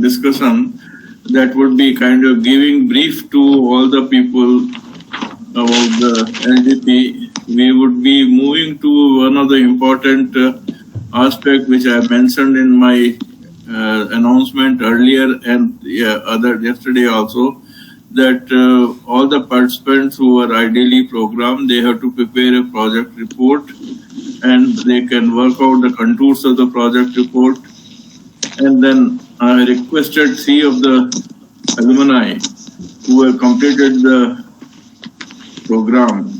discussion that would be kind of giving brief to all the people about the LDP. We would be moving to one of the important aspect which I mentioned in my announcement earlier and yesterday also, that all the participants who are IDEL-HE program, they have to prepare a project report and they can work out the contours of the project report. And then I requested 3 of the alumni who have completed the program,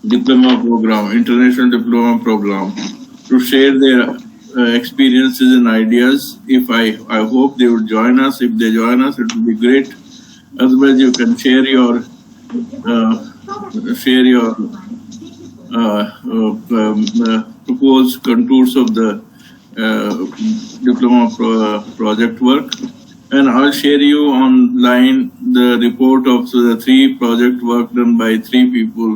diploma program, international diploma program, to share their experiences and ideas. If I hope they would join us. If they join us, it will be great. Otherwise, you can share your proposed contours of the diploma project work, and I'll share you online the report of the 3 project work done by 3 people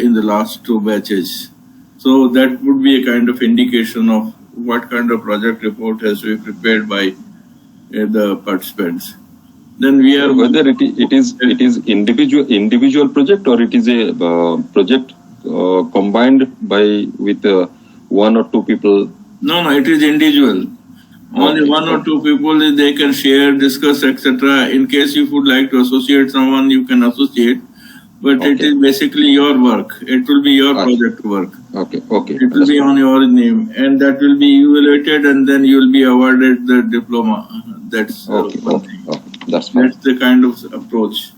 in the last 2 batches. So that would be a kind of indication of what kind of project report has to be prepared by the participants. Then we are whether it is individual project or it is a project combined with 1 or 2 people. No, it is individual. Only 1 or 2 people, they can share, discuss, etc. In case you would like to associate someone, you can associate. But it is basically your work. It will be your project work. Okay. It will be on your name, and that will be evaluated, and then you will be awarded the diploma. That's That's the kind of approach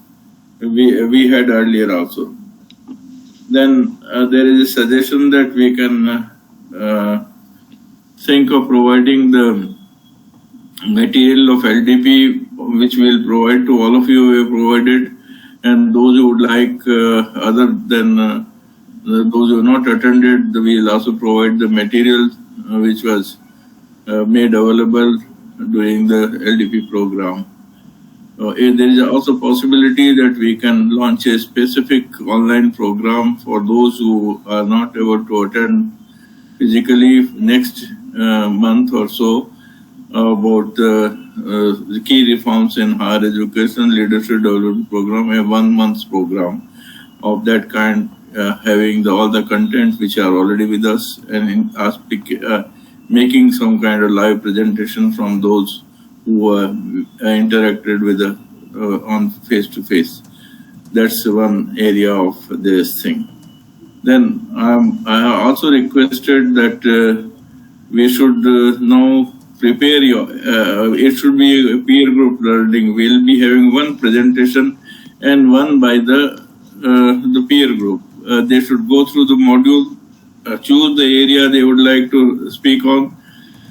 we had earlier also. Then there is a suggestion that we can think of providing the material of LDP, which we will provide to all of you. We have provided, and those who would like, other than those who have not attended, we will also provide the material which was made available during the LDP program. There is also possibility that we can launch a specific online program for those who are not able to attend physically next month or so, about the key reforms in higher education leadership development program, a 1 month program of that kind, having all the content which are already with us, and making some kind of live presentation from those who interacted with on face-to-face. That's one area of this thing. Then I also requested that we should now prepare it should be a peer group learning. We'll be having 1 presentation and 1 by the peer group. They should go through the module, choose the area they would like to speak on,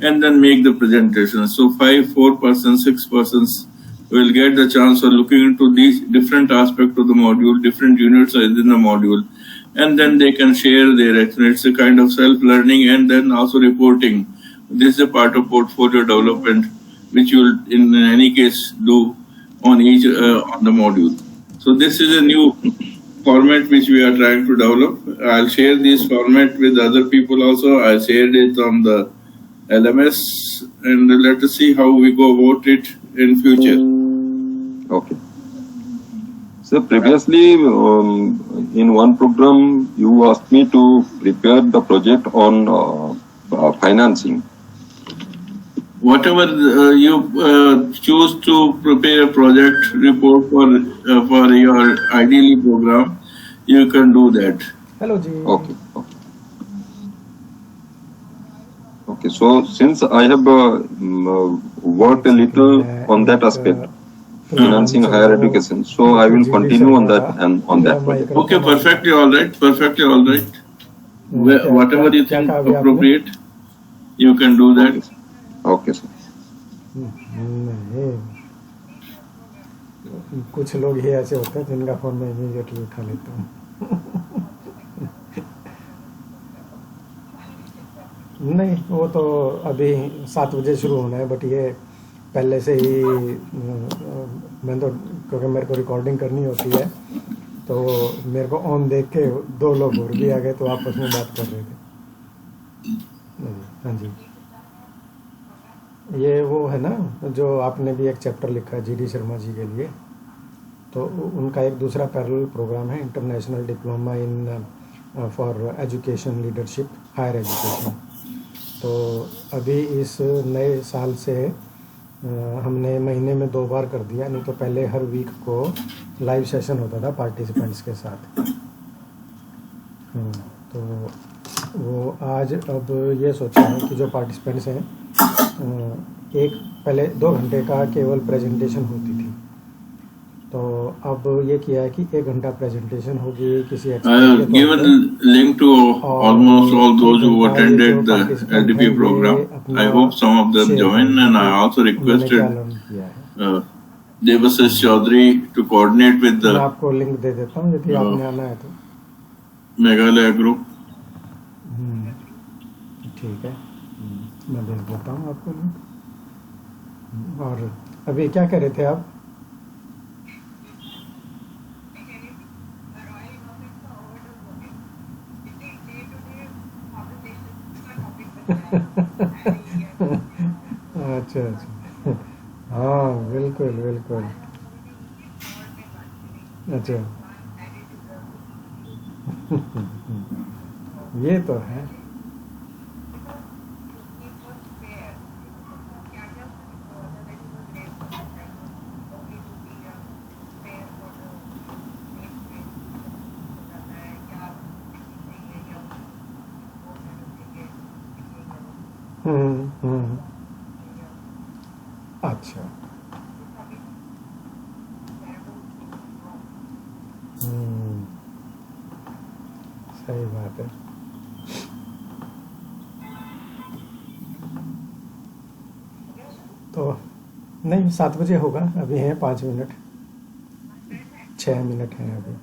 and then make the presentation. So 4 persons, 6 persons will get the chance of looking into these different aspects of the module, different units within the module, and then they can share their experience. It's a kind of self-learning and then also reporting. This is a part of portfolio development, which you will in any case do on each on the module. So this is a new format which we are trying to develop. I'll share this format with other people also. I shared it on the LMS, and let us see how we go about it in future. Okay. So previously, in one program, you asked me to prepare the project on financing. Whatever you choose to prepare a project report for your IDEL-HE program, you can do that. Hello, Ji. Okay. Okay, so since I have worked a little on that aspect, financing higher education, so I will continue on that and on that project. Okay, perfectly all right. Perfectly all right. Whatever you think appropriate, you can do that. Okay, sir. कुछ लोग ही ऐसे होते हैं जिनका phone में immediately उठा लेता हूँ. नहीं, वो तो अभी 7 बजे शुरू होना है, बट ये पहले से ही मैं तो, क्योंकि मेरे को रिकॉर्डिंग करनी होती है, तो मेरे को ऑन देख के 2 लोग और भी आ गए, तो आपस में बात कर रहे थे. हाँ जी. ये वो है ना जो आपने भी एक चैप्टर लिखा है GD शर्मा जी के लिए, तो उनका एक दूसरा पैरेलल प्रोग्राम है international diploma in for education leadership higher education. तो अभी इस नए साल से हमने महीने में 2 बार कर दिया, नहीं तो पहले हर वीक को लाइव सेशन होता था पार्टिसिपेंट्स के साथ। तो वो आज अब ये सोचा है कि जो पार्टिसिपेंट्स हैं एक पहले 2 घंटे का केवल प्रेजेंटेशन होती थी, तो अब ये किया है कि 1 घंटा प्रेजेंटेशन होगी किसी I have given link to almost all those who attended the LDP program. I hope some of them join, and I also requested Debashis Chaudhury to coordinate with मैं the आपको लिंक दे देता हूँ यदि आपने आना है तो। Meghalaya group. ठीक है, मैं भेज देता हूँ आपको लिंक। और अभी क्या कह रहे थे आप? अच्छा अच्छा, हाँ बिल्कुल बिल्कुल। अच्छा ये तो है। अच्छा सही बात है। तो नहीं 7 बजे होगा, अभी हैं 5 मिनट 6 मिनट हैं अभी।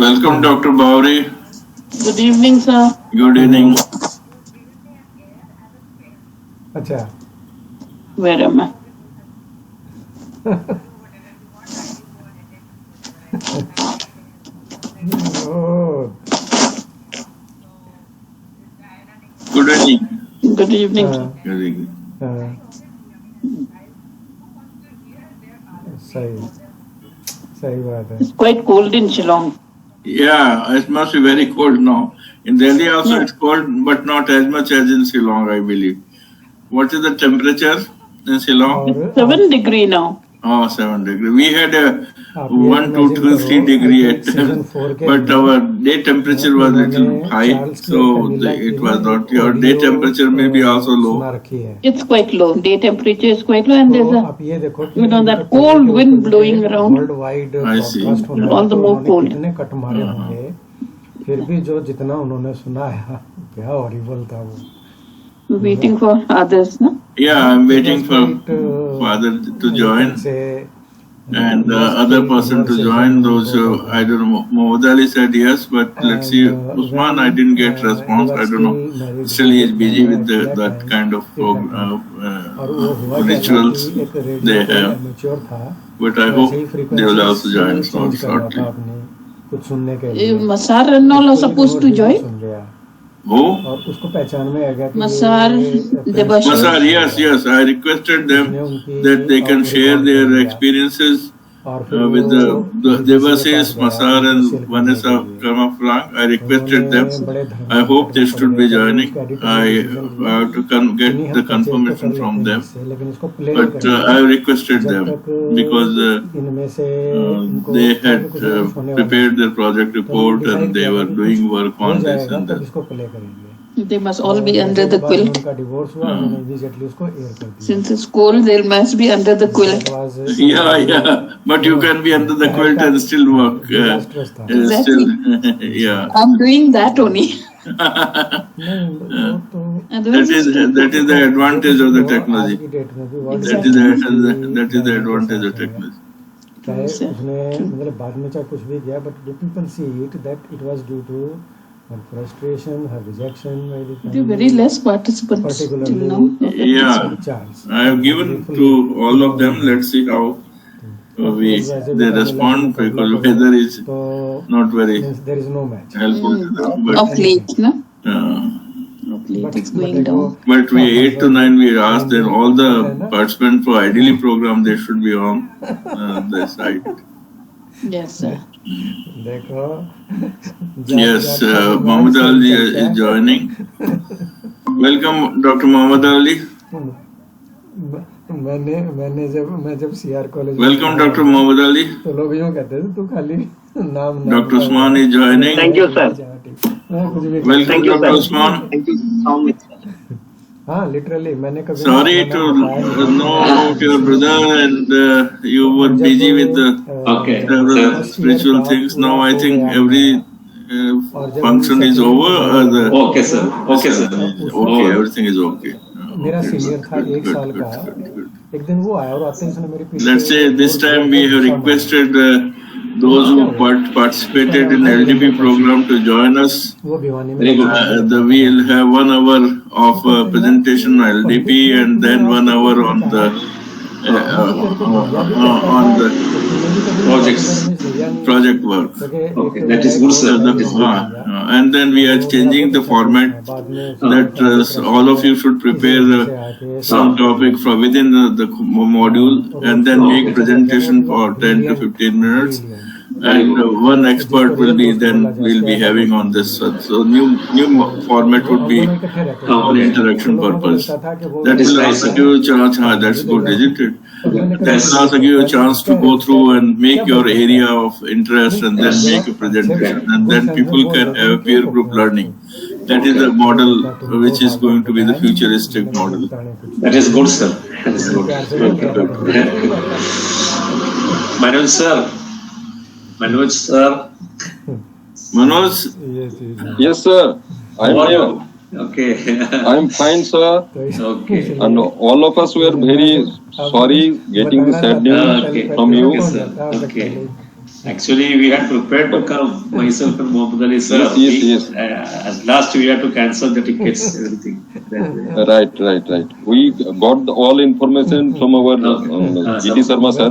Welcome, Dr. Bowry. Good evening, sir. Good evening. अच्छा Where am I? O Good evening. Good evening. हाँ, Good evening. हाँ, सही सही बात है। It's quite cold in Shillong. Yeah, it must be very cold now. In Delhi also Yeah. it's cold, but not as much as in Shillong, I believe. What is the temperature in Shillong? और It's 7 degree now. Oh, 7 degree. We had a आप ये 1, 2, imagine 2, 3 करो, degree I at, think season 4 के but अंदर, our day temperature was little उन्होंने high, Charles की so और Camilla की it ना was not. एक Your day audio temperature may be also low. सुना रखी है। It's quite low. Day temperature is quite low, and तो there's a आप ये देखो कि you know, that इनका टीवी cold के wind ऊपर blowing around. World wide I see. Broadcast होना All है, the तो more उन्होंने cold. कितने कट मारे होंगे, फिर भी जो जितना उन्होंने सुना है क्या हॉरिबल था वो। Waiting for others, no? Yeah, I'm waiting It for was quite, father to you join can say, and lost other the person to join. conversation Those both of I them. don't know. Mohammed Ali said yes, but let's see. And Usman, I when didn't get he response. I was don't know. still married Still, he is to busy with Diploma at that that kind time, of it happened. और वो हुआ क्या था rituals कि एक they radio पे have. Amateur था, But I तो hope ऐसे ही they will also join frequencies change कर रहा shortly. था अपने कुछ सुनने के लिए। Masar and all are कोई supposed to रिमोट join. सुन गया Who? और उसको पहचान में आ गया कि Masar, ये Debashis. Masar, yes. I requested them उसने उनकी that they can audio share record कर their लिया experiences और फिर with वो the BBC के Debashis, पास गया Masar, उनको and सेल करने Vanessa के लिए। Karmafrank. I requested उन्होंने them. बड़े I hope they धर्म should be joining. I have to get the confirmation from them. लेकिन इसको play But I have requested them because इनमें से they had prepared their project report and they were doing work on this and that. इसको play करेंगे। They must all be under the quilt. उनका divorce हुआ, उन्होंने immediately उसको air कर दिया। Since it's cold, they must be under the quilt. Yeah. But you can be under the quilt and still work. Still, yeah. I'm doing that only. नहीं वो तो Otherwise, That is the advantage of the technology. आज की date में भी वो That is the advantage of technology. चाहे उसने मतलब बाद में चाहे कुछ भी किया, but do people see it that it was due to her frustration, her rejection by the there are family, very less participants till particularly now. Yeah. Charles. I have given to all of them. Let's see how they respond because weather is तो not very means there is no match. helpful to them. But Of late, no? uh, Exactly, it is going down. But we 8 to 9 we asked then all the participants for IDEL-HE program they should be on the site. Yes, sir. देखो Yes, Mohammed Ali is joining. Welcome, Dr. Mohammed Ali. मैं जब CR college Welcome, Dr. Mohammed Ali. तो लोग यूँ कहते थे तू खाली नाम Dr. Usman is joining. Thank you, sir. Welcome, Thank you, Dr. sir. Usman. Thank you so much. हाँ लिटरली मैंने कभी Sorry to know about your brother and you were busy with the Okay. several spiritual things. Now I think every function is over. Okay, sir. Okay, sir. Okay, everything is okay. मेरा senior था 1 साल का एक दिन वो आया और आते ही उसने मेरे पीछे Let's say this time we have requested those who participated in LDP program to join us. वो भिवानी में Very good. We'll have 1 hour of presentation on LDP and then 1 hour on the project work. Okay, that is good, sir. That is good. And then we are changing the format that all of you should prepare some topic from within the module and then make presentation for 10 to 15 minutes. And one expert will be having on this. So new format would be for interaction purpose. That is will nice, also sir. give you a chance. That's good, isn't it? That will also give you a chance to go through and make your area of interest and then make a presentation. And then people can have peer group learning. That is the model which is going to be the futuristic model. That is good, sir. That is good. Manoj, sir. Manoj, sir. Manoj, Yes, sir. I am How are here. you? Okay. I am fine, sir. Okay. And all of us were very sorry getting the sad news Okay. from you. Okay, sir. Okay. Actually, we had prepared to come, myself and Mohammed Ali, sir. Yes. At last, we had to cancel the tickets, everything. Right. We got all information from our GD Sharma, sir,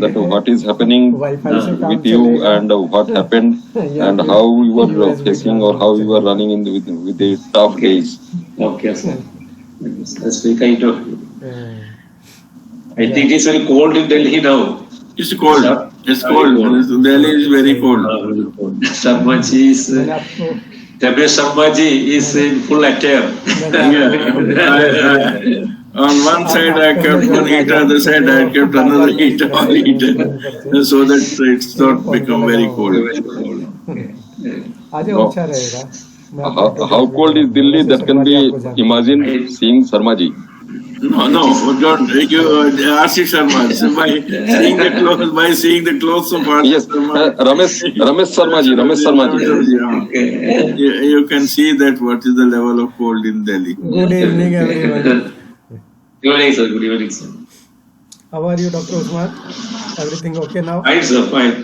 that what is happening with you and what happened and how you were facing or how you were running with the tough days. Okay, sir. That's very kind of you. I think it's very cold in Delhi now. it's cold. It's cold. Delhi is very cold. Sharmaji is, Debashis Chaudhury is in full attire. On one side I kept one heater, other side I kept another heater, so that it's not become very cold. आज अच्छा रहेगा How cold is Delhi? That can be imagined seeing Sharma ji. No, don't. You Ashish Sharma. By seeing the clothes of Ashish Yes, Sharma, Ramesh Sharma ji. yeah. You can see that what is the level of cold in Delhi. Good evening everyone Good evening, sir. Good evening, sir. How are you doctor Usman everything okay now Fine, sir. Fine.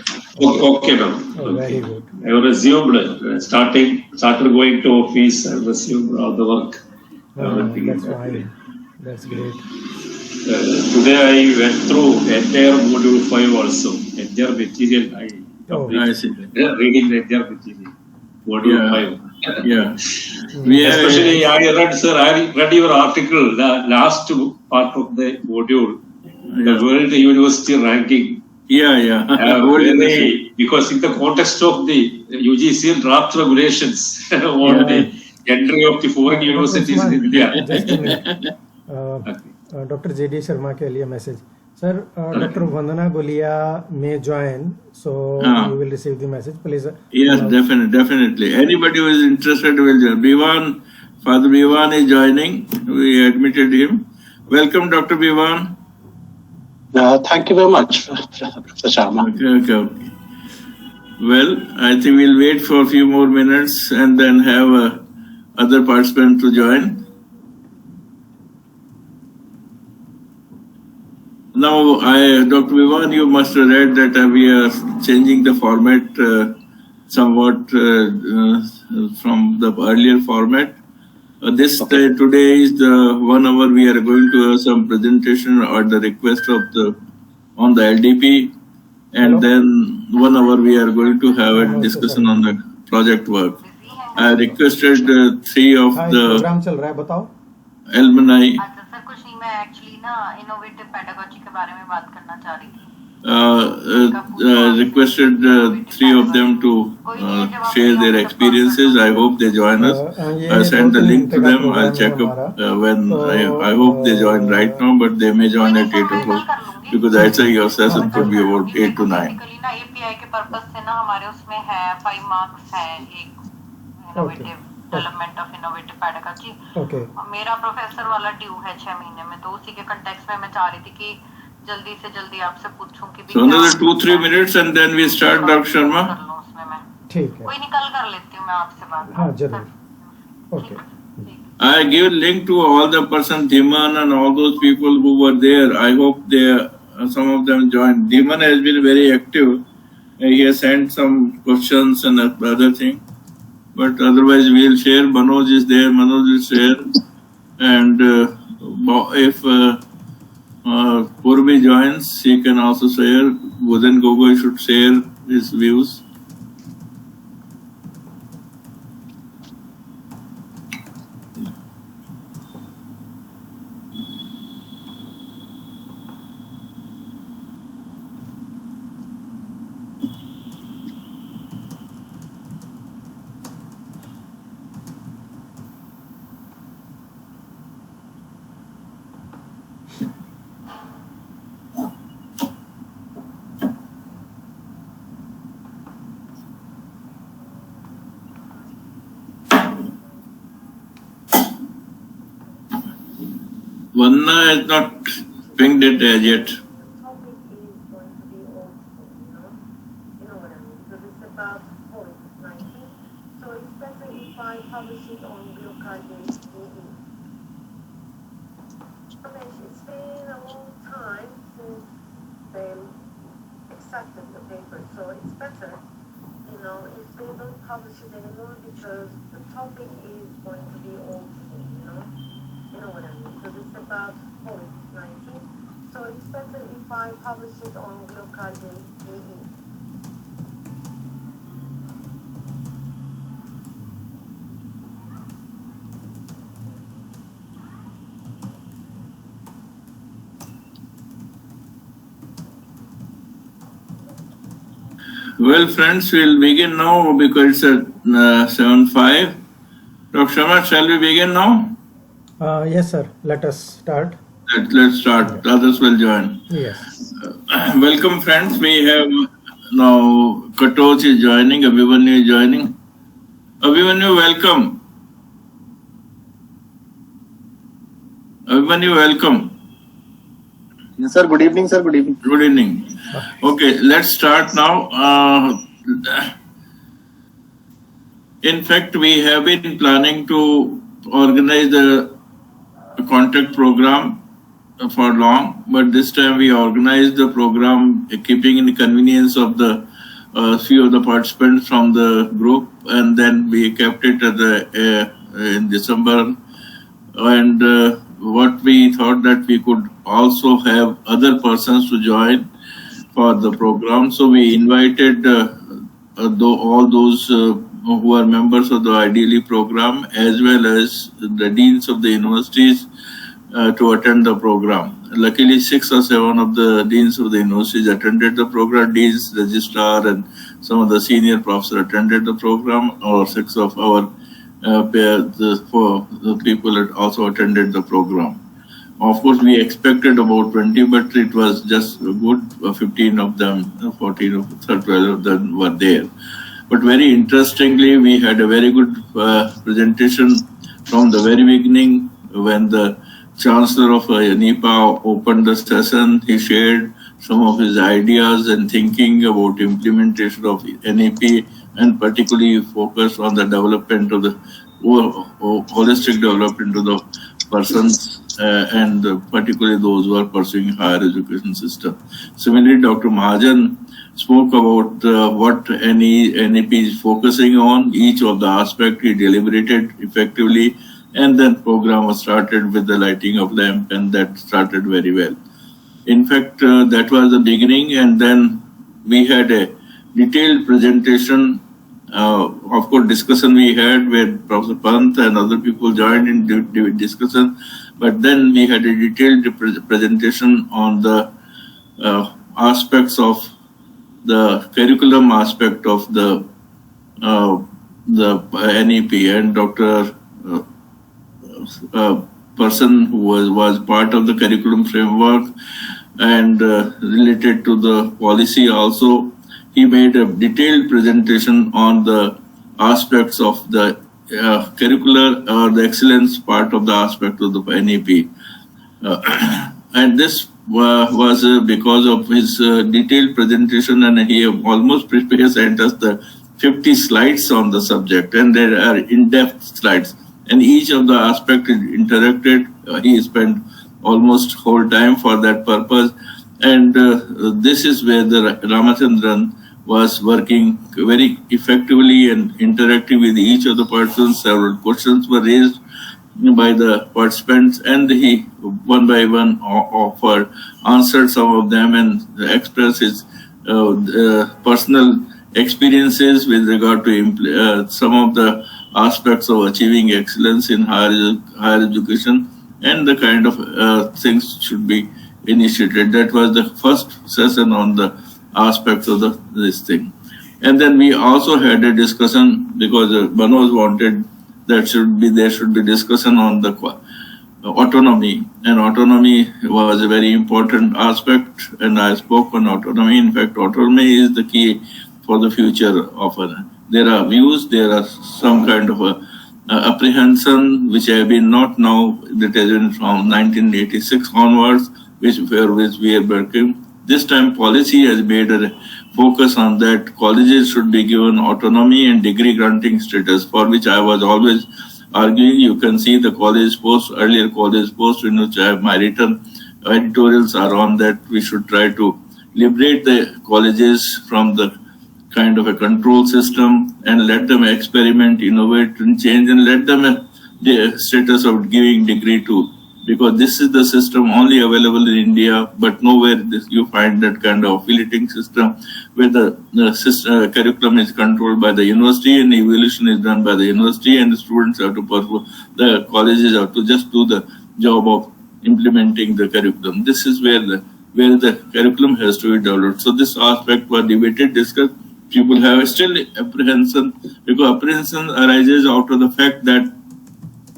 Okay, now. Very good I resumed started going to office and resumed all the work. Everything is that's okay. Fine that's great Today I went through entire module 5 also. Entire material I I see. reading the entire material. Module Yeah. 5. Yeah. We have, Especially I read your article, the last part of the module, the World University ranking. yeah. Because in the context of the UGC draft regulations on the entry of the foreign universities in India. Doctor JD Sharma के लिए message sir doctor Vandana Gulia may join so you will receive the message please Yes, definitely. Anybody who is interested will join. Father Bivan is joining. We admitted him. Welcome, Dr. Bivan. Thank you very much, Professor Sharma. Okay. Well, I think we'll wait for a few more minutes and then have other participants to join. Now, Dr. Bivan, you must have read that we are changing the format somewhat from the earlier format. Today is the 1 hour we are going to have some presentation or the request of on the LDP, and then 1 hour we are going to have a discussion on the project work. I requested three of हाँ, the programme चल रहा है, बताओ. alumni. अच्छा sir, कुछ नहीं, मैं actually ना इनोवेटिव पेडागोजी के बारे में बात करना चाह रही थी. Requested three of them to share their experiences. I hope they join us. I sent the link to them. I'll check up when I hope they join right now, but they may join at 8 o'clock because I'd say your session could be about 8 to 9. Basically ना API के purpose से ना हमारे उसमें है 5 marks है एक innovative development of innovative pedagogy. Okay. मेरा प्रोफेसर वाला ड्यू है 6 महीने में, तो उसी के कंटेक्स्ट में मैं चाह रही थी कि जल्दी से जल्दी आपसे पूछूं कि So another 2-3 minutes and then we start, Dr. Sharma. कर लूं उसमें मैं. ठीक है. कोई निकल कर लेती हूँ मैं आपसे बात. हाँ, जरूर. Okay. I give link to all the person, Dhiman and all those people who were there. I hope they, some of them joined. Dhiman has been very active. He has sent some questions and other thing. But otherwise we will share. Manoj is there. Manoj will share. And if Purvi joins, he can also share. Budhan Gogoi should share his views. Vanna has not pinged it as yet. Topic is going to be old school, you know what I mean, because it's about COVID-19. So it's better if I publish it on Glocard's TV. It's been a long time since they accepted the paper, so it's better, if they don't publish it anymore, because the topic is going to be old school, you know what I mean, because it's about COVID-19. So it's better if I publish it on Glocard's TV. Well, friends, we'll begin now because it's at 7:05. Dr. Sharma, shall we begin now? Yes, sir. Let us start. Let's start. Others will join. Yes. Welcome, friends. We have now Katoch is joining, Abhimanyu is joining. Abhimanyu, welcome. Abhimanyu, welcome. Yes, sir. Good evening, sir. Good evening. Good evening. Okay, let's start now. In fact, we have been planning to organize the contact program for long, but this time we organized the program keeping in the convenience of the few of the participants from the group, and then we kept it at the in December. And what we thought that we could also have other persons to join for the program, so we invited all those who are members of the IDEL-HE program as well as the deans of the universities to attend the program. Luckily, 6 or 7 of the deans of the universities attended the program. Deans, registrar, and some of the senior professors attended the program. Or 6 of our the people had also attended the program. Of course, we expected about 20, but it was just good. 15 of them, 14 of 12 of them were there. But very interestingly, we had a very good presentation from the very beginning when the Chancellor of NIPA opened the session. He shared some of his ideas and thinking about implementation of NEP, and particularly focused on the development of the holistic development of the persons and particularly those who are pursuing higher education system. Similarly, Dr. Mahajan spoke about what NEP is focusing on, each of the aspects. He deliberated effectively, and then program was started with the lighting of lamp, and that started very well. In fact, that was the beginning, and then we had a detailed presentation of course, discussion we had where Professor Pant and other people joined in discussion, but then we had a detailed presentation on the aspects of the curriculum aspect of the NEP, and Dr. Person who was part of the curriculum framework and related to the policy also, he made a detailed presentation on the aspects of the curricular or the excellence part of the aspect of the NEP. And this was because of his detailed presentation, and he almost sent us the 50 slides on the subject, and there are in-depth slides, and each of the aspects is interacted. He spent almost whole time for that purpose, and this is where the Ramachandran was working very effectively and interacting with each of the persons. Several questions were raised by the participants, and he one by one offered, answered some of them, and expressed his personal experiences with regard to some of the aspects of achieving excellence in higher education and the kind of things should be initiated. That was the first session on the aspects of this thing. And then we also had a discussion, because Manoj wanted that there should be discussion on the autonomy, and autonomy was a very important aspect, and I spoke on autonomy. In fact, autonomy is the key for the future of there are views, there are some kind of apprehension which have been not now, that has been from 1986 onwards, which we are working. This time policy has made a focus on that colleges should be given autonomy and degree granting status, for which I was always arguing. You can see the college post, earlier college post, in which I have my written editorials are on that. We should try to liberate the colleges from the kind of a control system and let them experiment, innovate and change, and let them the status of giving degree to, because this is the system only available in India, but nowhere you find that kind of affiliating system where the curriculum is controlled by the university and evaluation is done by the university, and the students have to perform, the colleges have to just do the job of implementing the curriculum. This is where the curriculum has to be developed. So this aspect was debated, discussed. People have still apprehension, because apprehension arises out of the fact that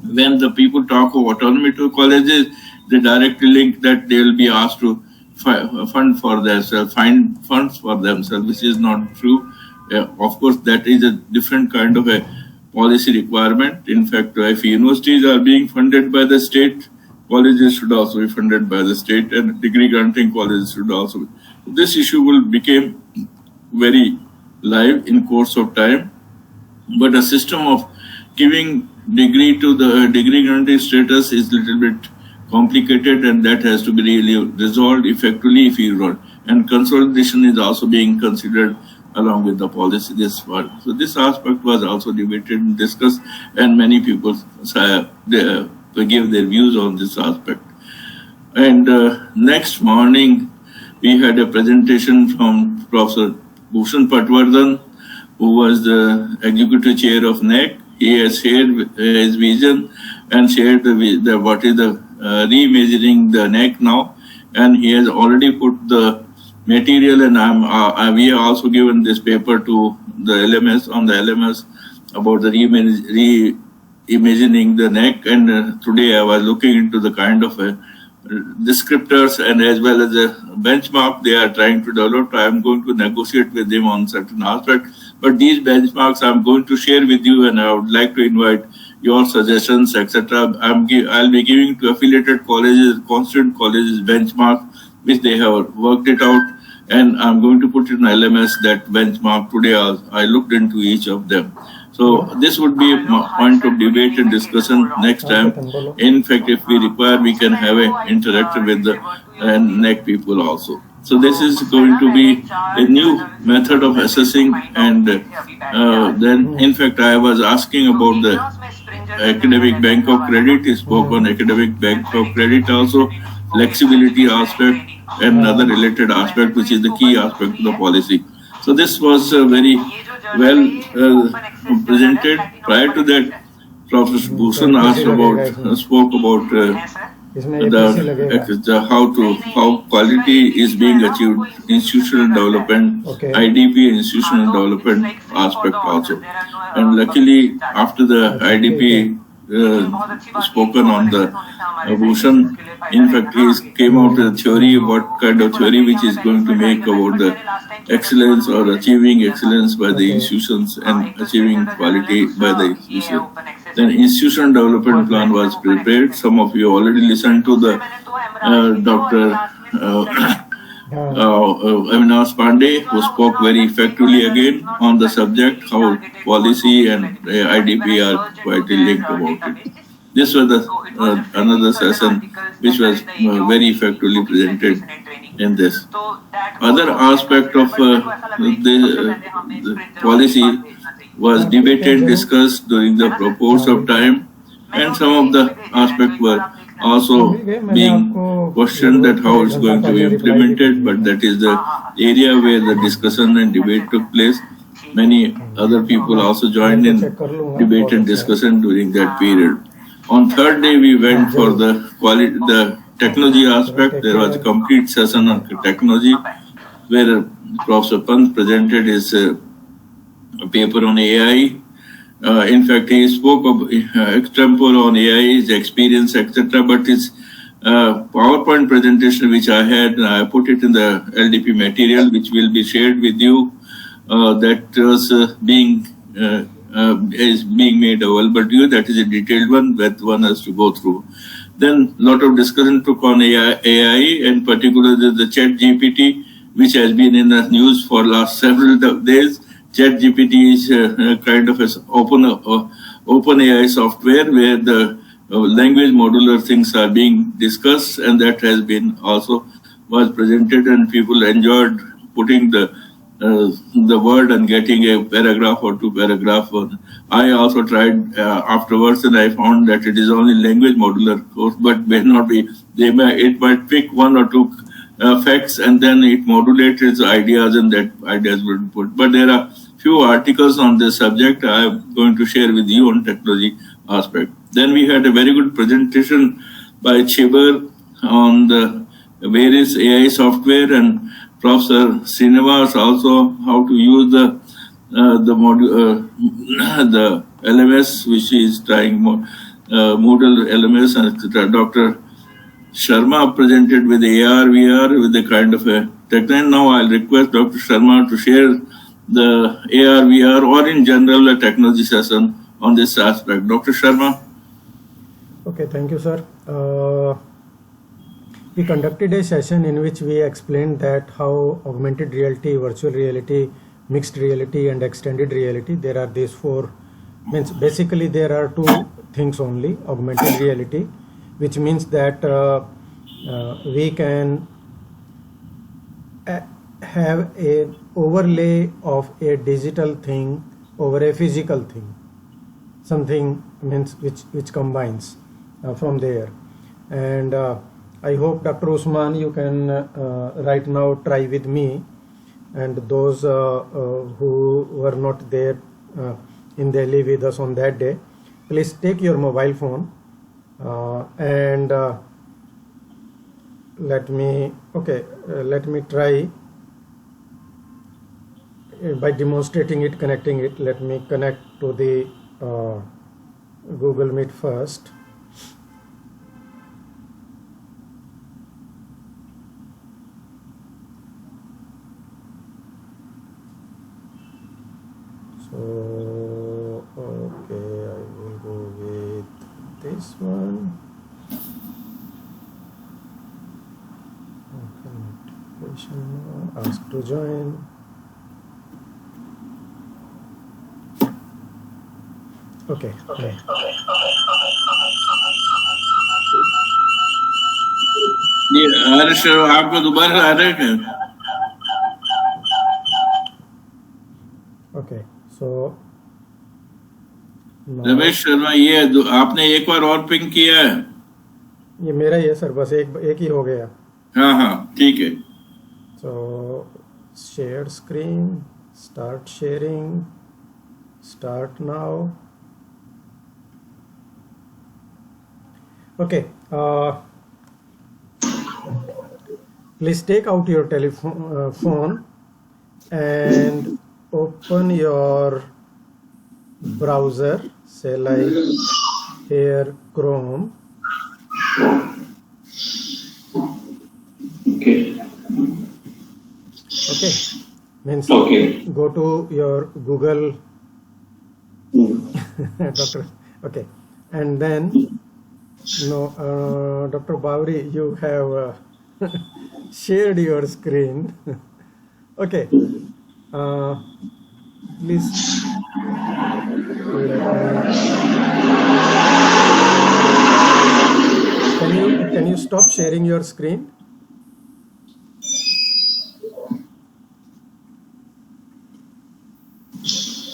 when the people talk of autonomy to colleges, they directly link that they will be asked to fund for themselves, find funds for themselves, which is not true. Of course, that is a different kind of a policy requirement. In fact, if universities are being funded by the state, colleges should also be funded by the state, and degree granting colleges should also be. This issue will become very live in course of time, but a system of giving degree to the degree granting status is a little bit complicated, and that has to be really resolved effectively if you want. And consolidation is also being considered along with the policy this work. So this aspect was also debated and discussed, and many people give their views on this aspect. And next morning we had a presentation from Professor Bhushan Patwardhan, who was the executive chair of NEC. He has shared his vision and shared what is the reimagining the NEC now, and he has already put the material, and we have also given this paper to the LMS on the LMS about the reimagining the NEC. And today I was looking into the kind of descriptors and as well as a benchmark they are trying to develop. I am going to negotiate with them on certain aspects, but these benchmarks I am going to share with you, and I would like to invite your suggestions, etc. I'll be giving to affiliated colleges, constituent colleges benchmark which they have worked it out, and I'm going to put in LMS that benchmark. Today I looked into each of them. So this would be a point of debate and discussion next time. In fact, if we require, we can have an interaction with the NEC people also. So this is going to be a new method of assessing, and then in fact I was asking about the academic bank of credit. He spoke on academic bank of credit also, flexibility aspect and another related aspect which is the key aspect of the policy. So this was very well presented. Prior to that, Professor Bhushan spoke about how quality is being achieved, institutional development, IDP institutional development aspect also. And luckily, after the IDP spoken on the Bhushan, in fact, he came out with a theory, what kind of theory which is going to make about the excellence or achieving excellence by the institutions and achieving quality by the institutions. Then institutional development plan was prepared. Some of you already listened to the Dr. Avinash Pandey, who spoke very effectively again on the subject, how policy and IDP are quite linked about it. This was another session which was very effectively presented in this. Other aspect of the policy was debated, discussed during the course of time, and some of the aspects were also being questioned that how it's going to be implemented, but that is the area where the discussion and debate took place. Many other people also joined in debate and discussion during that period. On third day, we went for the technology aspect. There was a complete session on technology where Professor Pant presented his paper on AI. In fact, he spoke of extempore on AI, his experience, etc. But his PowerPoint presentation, which I had, I put it in the LDP material, which will be shared with you. That was is being made available to you. That is a detailed one that one has to go through. Then a lot of discussion took on AI, and particularly the Chat GPT, which has been in the news for last several days. Chat GPT is kind of an open AI software where the language modular things are being discussed, and that has been also was presented, and people enjoyed putting the word and getting a paragraph or two paragraph. I also tried afterwards, and I found that it is only language modular course, but may not be. It might pick one or two facts, and then it modulates its ideas, and that ideas will be put. But there are few articles on this subject I am going to share with you on technology aspect. Then we had a very good presentation by Chibar on the various AI software, and Professor Srinivas also how to use the LMS, which is trying Moodle LMS, and etc. Dr. Sharma presented with AR, VR with a kind of a technique. Now I'll request Dr. Sharma to share the AR, VR, or in general a technology session on this aspect. Dr. Sharma. Okay, thank you, sir. We conducted a session in which we explained that how augmented reality, virtual reality, mixed reality, and extended reality, there are these four, means basically there are two things only. Augmented reality, which means that we can have a overlay of a digital thing over a physical thing, something means which combines from there. And I hope Dr. Usman, you can right now try with me, and those who were not there in Delhi with us on that day, please take your mobile phone and let me try by demonstrating it, connecting it. Let me connect to the Google Meet first. So, okay, I will go with this one. Okay, notification now, ask to join. Okay. ये हर्ष आपको दोबारा आ रहा है क्या? Okay, so Ramesh Sharma, ये आपने एक बार और पिंग किया है? ये मेरा ही है सर, बस एक ही हो गया. हाँ, ठीक है. So share screen, start sharing. start now. Okay, please take out your telephone phone and open your browser, say like here Chrome. Okay. Okay, means Okay. go to your Google Dr. Okay, and then Dr. Bawri, you have shared your screen. Okay, please can you stop sharing your screen?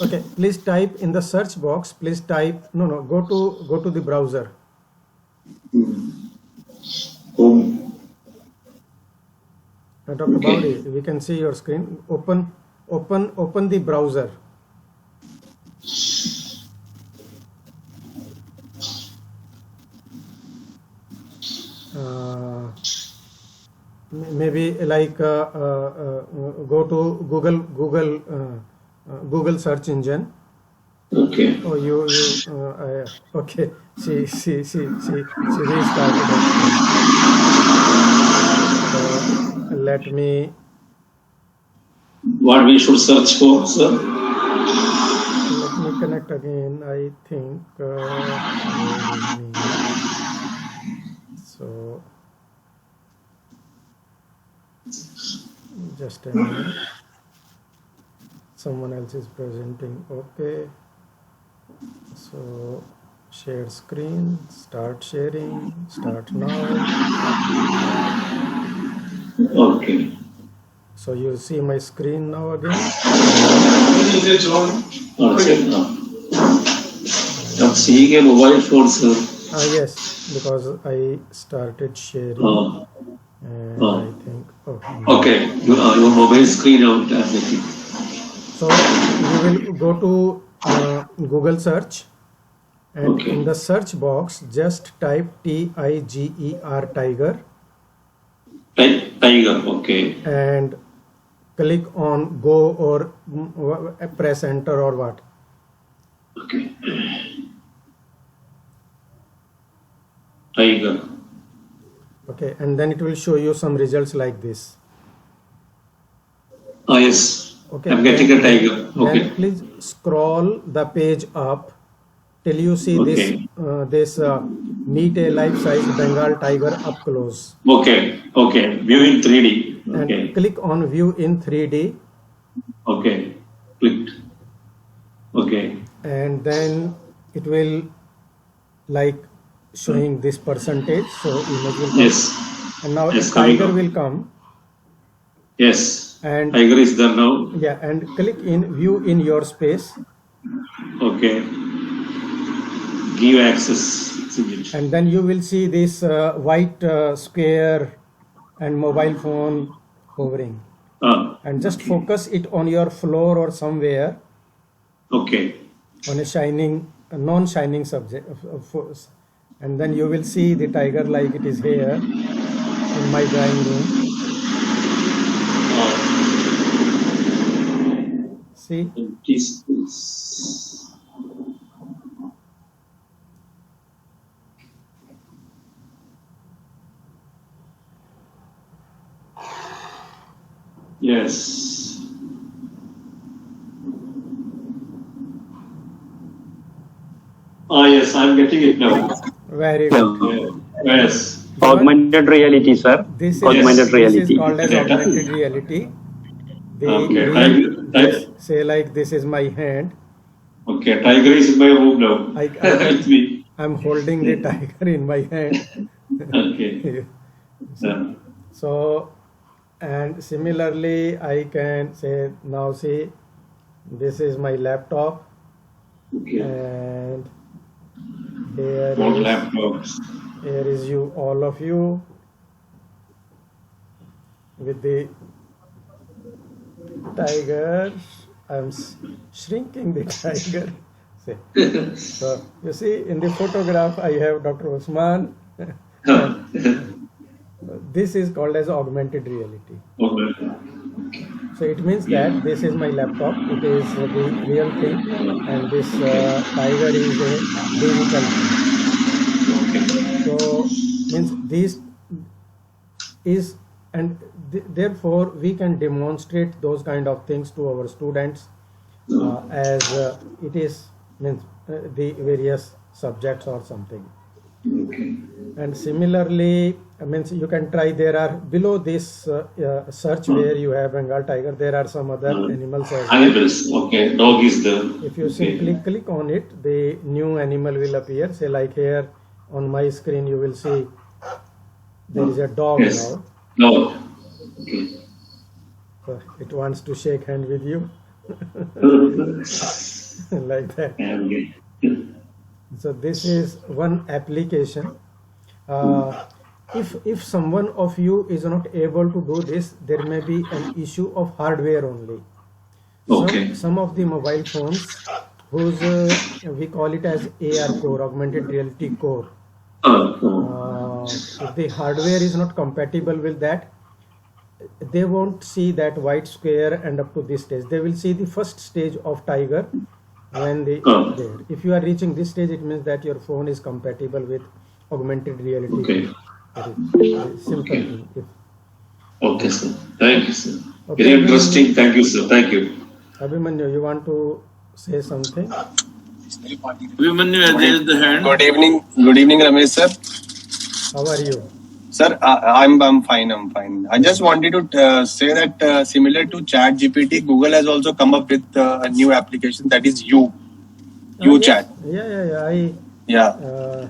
Okay, please type in the search box. Please type go to the browser. Dr. Bawri, we can see your screen. Open the browser. Maybe like go to Google search engine. Okay. Oh, okay. She restarted it. Let me. What we should search for, sir? Let me connect again. I think. So, just a minute. Someone else is presenting. Okay. So, share screen. Start sharing. Start now. Okay. So you see my screen now again. I'm seeing a mobile phone, sir. Yes, because I started sharing. And I think. Okay, your mobile screen out. I'm making. So you will go to Google search, and in the search box, just type TIGER tiger. Tiger, okay. And click on go or press enter or what. Okay. Tiger. Okay, and then it will show you some results like this. Oh, yes. Okay. I'm getting a tiger. Okay. Then please scroll the page up till you see this meet a life-size Bengal tiger up close. Okay. Okay. View in 3D. Okay. And click on view in 3D. Okay. Clicked. Okay. And then it will like showing this percentage. So image will come. Yes. And now yes, tiger will come. Yes. And tiger is there now. Yeah. And click in view in your space. Okay. Give access. And then you will see this white square and mobile phone hovering. And just focus it on your floor or somewhere. Okay. On a non-shining subject. And then you will see the tiger like it is here in my drawing room. See? Yes. Yes, I'm getting it now. Very good. Yes. Augmented reality, sir. This is reality. This is called as augmented reality. Say like this is my hand. Okay, tiger is in my room now. I'm holding the tiger in my hand. Okay. So, and similarly, I can say now see, this is my laptop. Okay. And here is you, all of you, with the tiger I'm shrinking the tiger. See. So you see in the photograph I have Dr. Usman. This is called as augmented reality. So it means that this is my laptop, it is the real thing, and this tiger is a digital thing. So means this is, and therefore we can demonstrate those kind of things to our students as it is means the various subjects or something. And similarly, means you can try, there are below this search where you have Bengal tiger, there are some other animals as well. Animals, okay, dog is there. If you simply click on it, the new animal will appear. Say like here on my screen you will see there is a dog now. Dog. Okay. So it wants to shake hand with you. Like that. Okay. So this is one application. If someone of you is not able to do this, there may be an issue of hardware only. Okay. Some of the mobile phones whose we call it as AR core, augmented reality core. If the hardware is not compatible with that, they won't see that white square and up to this stage. They will see the first stage of tiger when they there. If you are reaching this stage, it means that your phone is compatible with augmented reality. Okay. Very simple thing. Okay, sir. Thank you, sir. Okay, Very interesting. Thank you, sir. Thank you. Abhimanyu, you want to say something? Abhimanyu has raised the hand. Good evening, Ramesh sir. How are you? Sir, I'm fine. I just wanted to say that similar to Chat GPT, Google has also come up with a new application that is Chat. Yeah.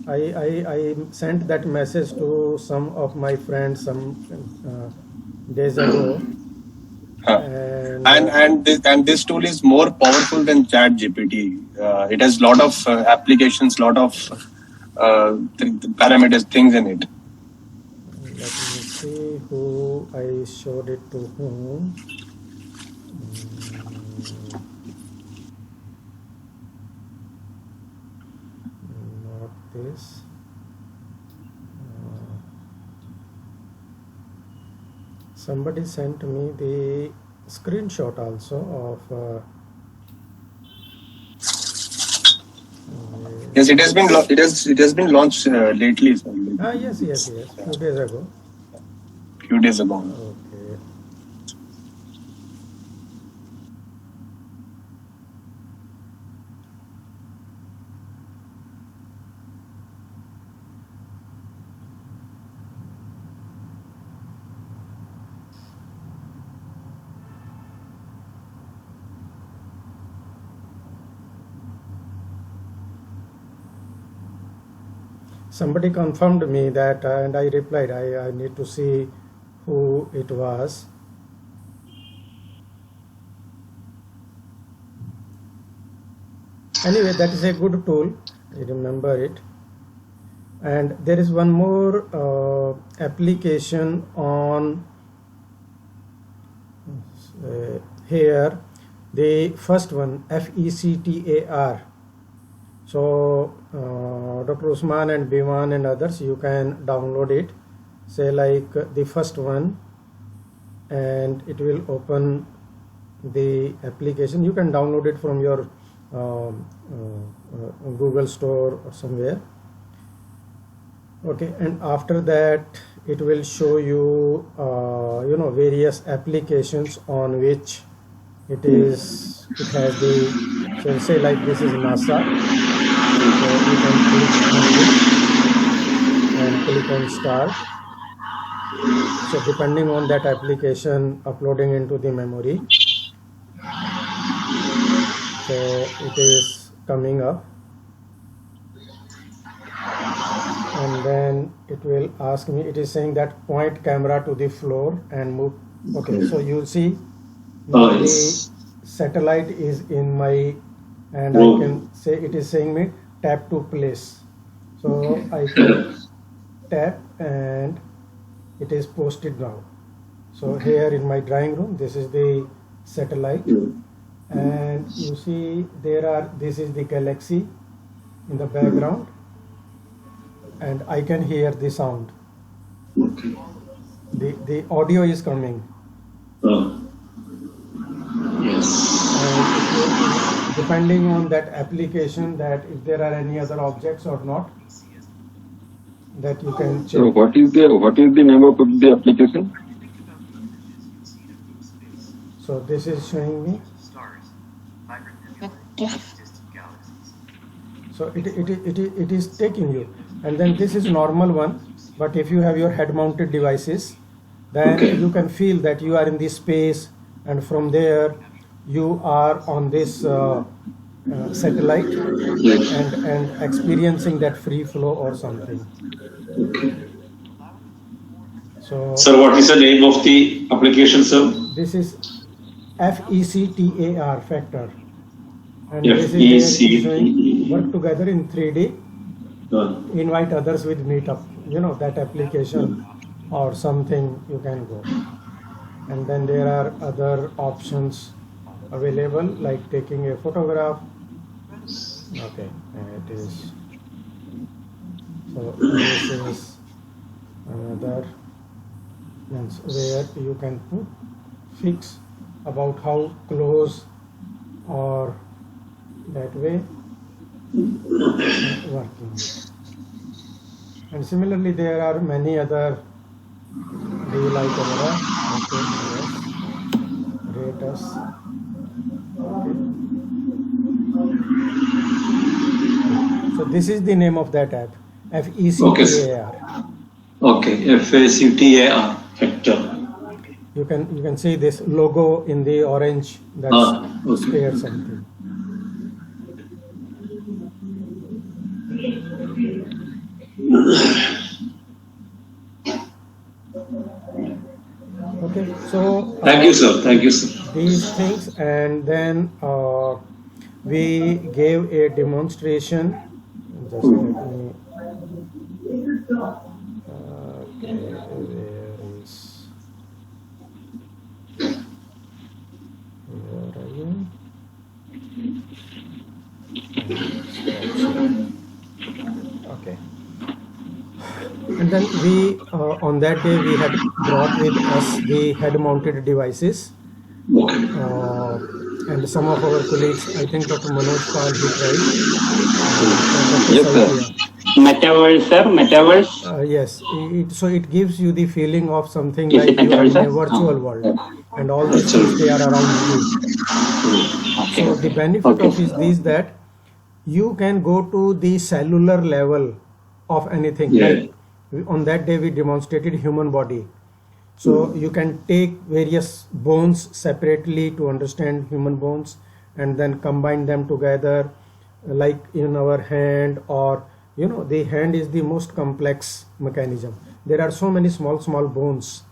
I sent that message to some of my friends some days ago. And this tool is more powerful than Chat GPT. It has lot of applications, lot of parameters, things in it. Let me see who I showed it to whom. Not this. Somebody sent me the screenshot also of. Yes, it has been launched lately. Sir. Yes. Few days ago. Okay. Somebody confirmed me that, and I replied, I need to see who it was. Anyway, that is a good tool. I remember it. And there is one more application on here. The first one, FECTAR. So Dr. Usman and Biman and others, you can download it. Say like the first one, and it will open the application. You can download it from your Google Store or somewhere. Okay, and after that it will show you various applications on which it has the, so say like this is NASA. So you can click on it and click on start. So depending on that application uploading into the memory, so it is coming up, and then it will ask me, it is saying that point camera to the floor and move. Okay, so you see the satellite is in my, and I can say it is saying me tap to place. So I can tap and it is posted now. So here in my drawing room, this is the satellite, and you see this is the galaxy in the background, and I can hear the sound. Okay. The audio is coming. Yes. And depending on that application, that if there are any other objects or not, that you can check. So what is the name of the application? So this is showing me. So it is taking you, and then this is normal one. But if you have your head-mounted devices, then you can feel that you are in this space, and from there you are on this satellite and experiencing that free flow or something. So, sir, what is the name of the application, sir? This is FECTAR, factor. And FECTAR. Work together in 3D. Invite others with meetup. You know, that application or something, you can go. And then there are other options available, like taking a photograph. Okay, it is. So this is another where you can fix about how close or that way working. And similarly, there are many other. Do you like camera? Okay, yes. Rate us. Okay. So this is the name of that app. FECTAR. Okay, FECTAR, factor. You can see this logo in the orange. That's spare something. Okay, so thank you, sir. Thank you, sir. These things, and then we gave a demonstration. Just let me. Okay, where are you? Okay. And then we, on that day, we had brought with us the head-mounted devices. Okay. And some of our colleagues, I think Dr. Manoj Pal, he tried. Yes, sir. Metaverse, sir, metaverse. Yes. So it gives you the feeling of something like you are in a virtual world, and all these things, they are around you. Okay. So the benefit of is this, that you can go to the cellular level of anything. Like on that day we demonstrated human body. So you can take various bones separately to understand human bones, and then combine them together, like in our hand, or you know, the hand is the most complex mechanism. There are so many small bones,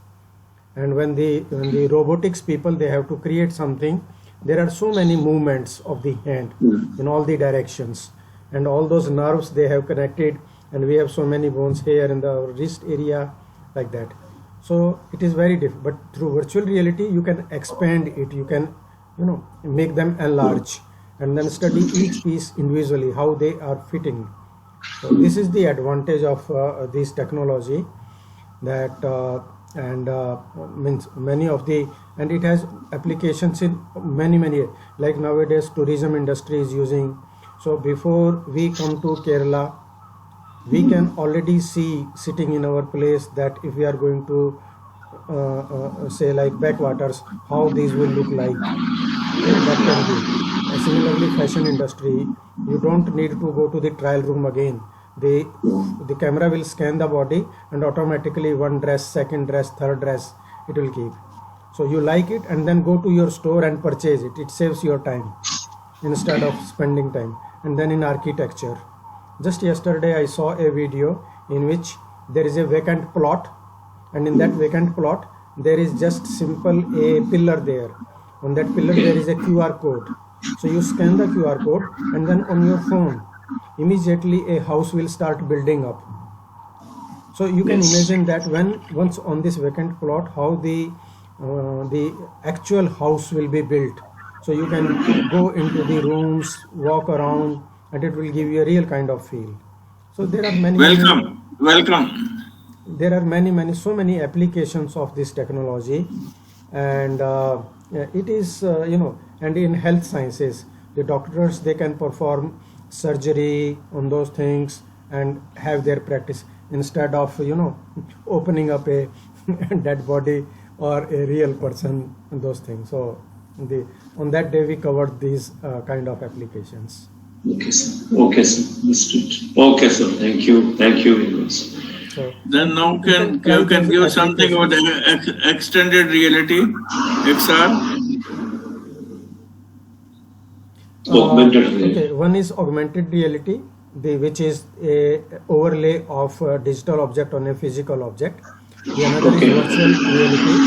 and when the robotics people, they have to create something, there are so many movements of the hand in all the directions, and all those nerves they have connected, and we have so many bones here in the wrist area, like that. So it is very different, but through virtual reality you can expand it, you can, you know, make them enlarge, and then study each piece individually, how they are fitting. So this is the advantage of this technology, that means many of the, and it has applications in many, like nowadays tourism industry is using. So before we come to Kerala, we can already see, sitting in our place, that if we are going to say like backwaters, how these will look like. That can be. Similarly, fashion industry, you don't need to go to the trial room again. The camera will scan the body, and automatically one dress, second dress, third dress, it will keep. So you like it, and then go to your store and purchase it. It saves your time instead of spending time. And then in architecture, just yesterday I saw a video in which there is a vacant plot, and in that vacant plot there is just simple a pillar there. On that pillar there is a QR code. So you scan the QR code, and then on your phone immediately a house will start building up. So you can imagine that once on this vacant plot, how the actual house will be built, So you can go into the rooms, walk around, and it will give you a real kind of feel. So there are many. Welcome. There are so many applications of this technology, and it is and in health sciences, the doctors, they can perform surgery on those things and have their practice instead of opening up a dead body or a real person, those things. So on that day we covered these kind of applications. Okay, sir. Okay, sir. Understood. Okay, sir. Thank you. Thank you very much. So then now you can give something about extended reality, XR. Augmented reality. Okay, one is augmented reality, which is a overlay of a digital object on a physical object. The another is virtual reality,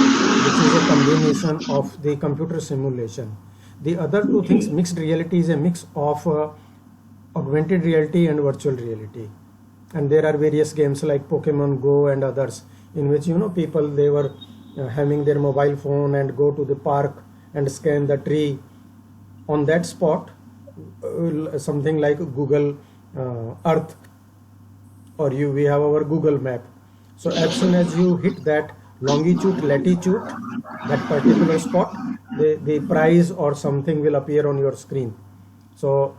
which is a combination of the computer simulation. The other two things, mixed reality, is a mix of augmented reality and virtual reality. And there are various games like Pokemon Go and others, in which people, they were having their mobile phone and go to the park and scan the tree. On that spot, something like Google Earth, or we have our Google Map. So as soon as you hit that longitude, latitude, that particular spot, the price or something will appear on your screen. So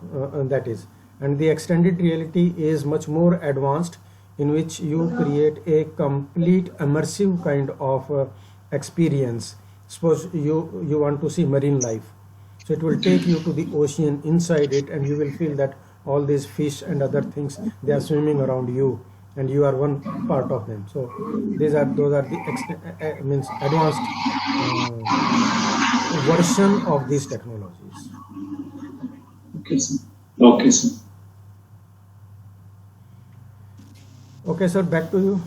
that is. And the extended reality is much more advanced, in which you create a complete immersive kind of experience. Suppose you want to see marine life. So it will take you to the ocean, inside it, and you will feel that all these fish and other things, they are swimming around you, and you are one part of them. So those are the advanced version of these technologies. Okay, sir. Okay, sir. Okay, sir, back to you.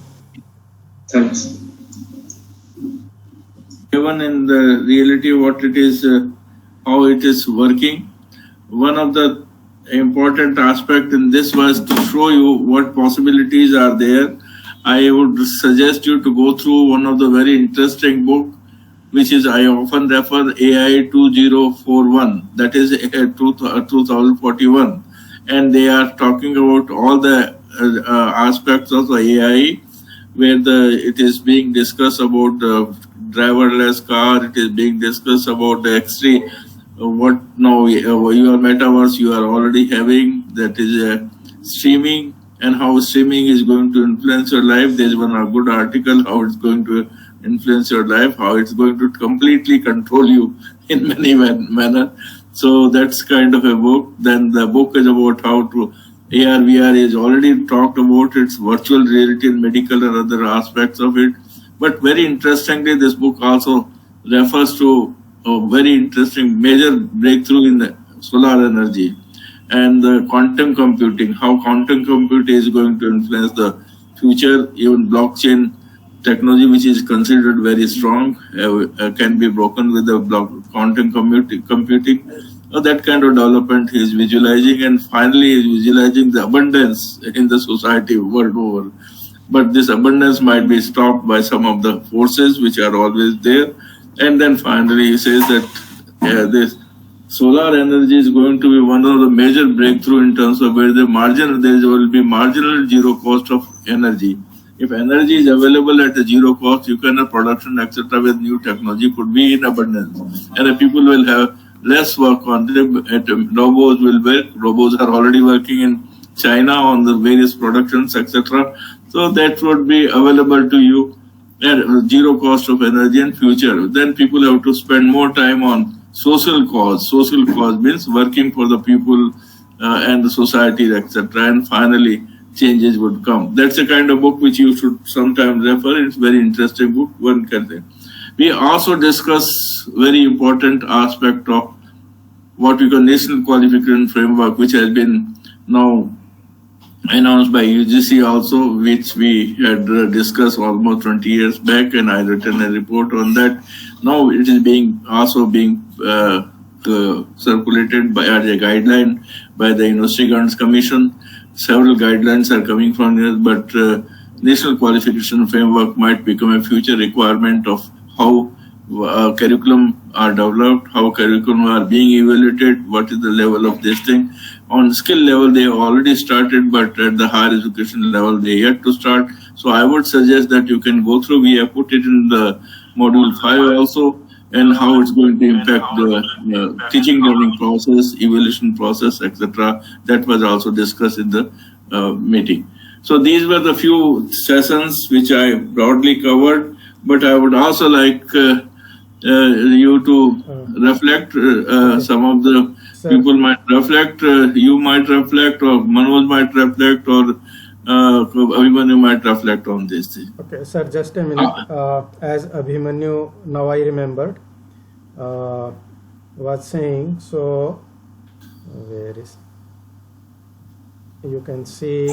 Thanks. Given in the reality what it is, how it is working, one of the important aspect in this was to show you what possibilities are there. I would suggest you to go through one of the very interesting book, which is, I often refer, AI 2041, that is 2041, and they are talking about all the aspects of the AI, where it is being discussed about driverless car, it is being discussed about the X3, what now your metaverse you are already having, that is streaming, and how streaming is going to influence your life. There is one good article, how it's going to influence your life, how it's going to completely control you in many manner. So that's kind of a book. Then the book is about how to AR, VR is already talked about, its virtual reality and medical and other aspects of it. But very interestingly, this book also refers to a very interesting major breakthrough in the solar energy and the quantum computing, how quantum computing is going to influence the future. Even blockchain technology, which is considered very strong, can be broken with the quantum computing. That kind of development he is visualizing, and finally he is visualizing the abundance in the society world over. But this abundance might be stopped by some of the forces which are always there. And then finally he says that this solar energy is going to be one of the major breakthrough in terms of where there will be marginal zero cost of energy. If energy is available at a zero cost, you can have production, etc. with new technology could be in abundance. And the people will have less work on them. Robots will work. Robots are already working in China on the various productions, etc. So that would be available to you at zero cost of energy and future. Then people have to spend more time on social cause. Social cause means working for the people and the society, etc. And finally, changes would come. That's a kind of book which you should sometimes refer. It's a very interesting book. One can say. We also discuss very important aspect of what we call National Qualification Framework, which has been now announced by UGC also, which we had discussed almost 20 years back, and I written a report on that. Now it is being circulated by as a guideline by the University Grants Commission. Several guidelines are coming from here, but National Qualification Framework might become a future requirement of how curriculum are developed, how curriculum are being evaluated, what is the level of this thing. On skill level, they have already started, but at the higher education level, they yet to start. So I would suggest that you can go through. We have put it in the module 5 also, and how it's going to impact the teaching learning process, evaluation process, etc. That was also discussed in the meeting. So these were the few sessions which I broadly covered, but I would also like you to reflect. Some of the people might reflect, you might reflect, or Manoj might reflect, or Abhimanyu might reflect on this thing. Okay, sir, just a minute. As Abhimanyu, now I remembered, was saying, so where is, you can see,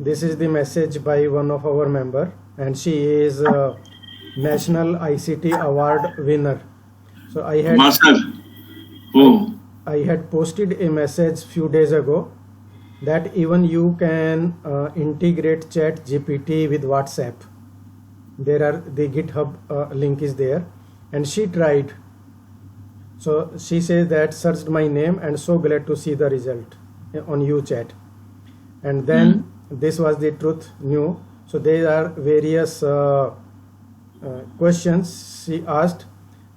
this is the message by one of our member, and she is a National ICT Award winner. So I had I had posted a message few days ago that even you can integrate Chat GPT with WhatsApp. There are the GitHub link is there, and she tried. So she says that searched my name and so glad to see the result on UChat. And then this was the truth new. So there are various questions she asked,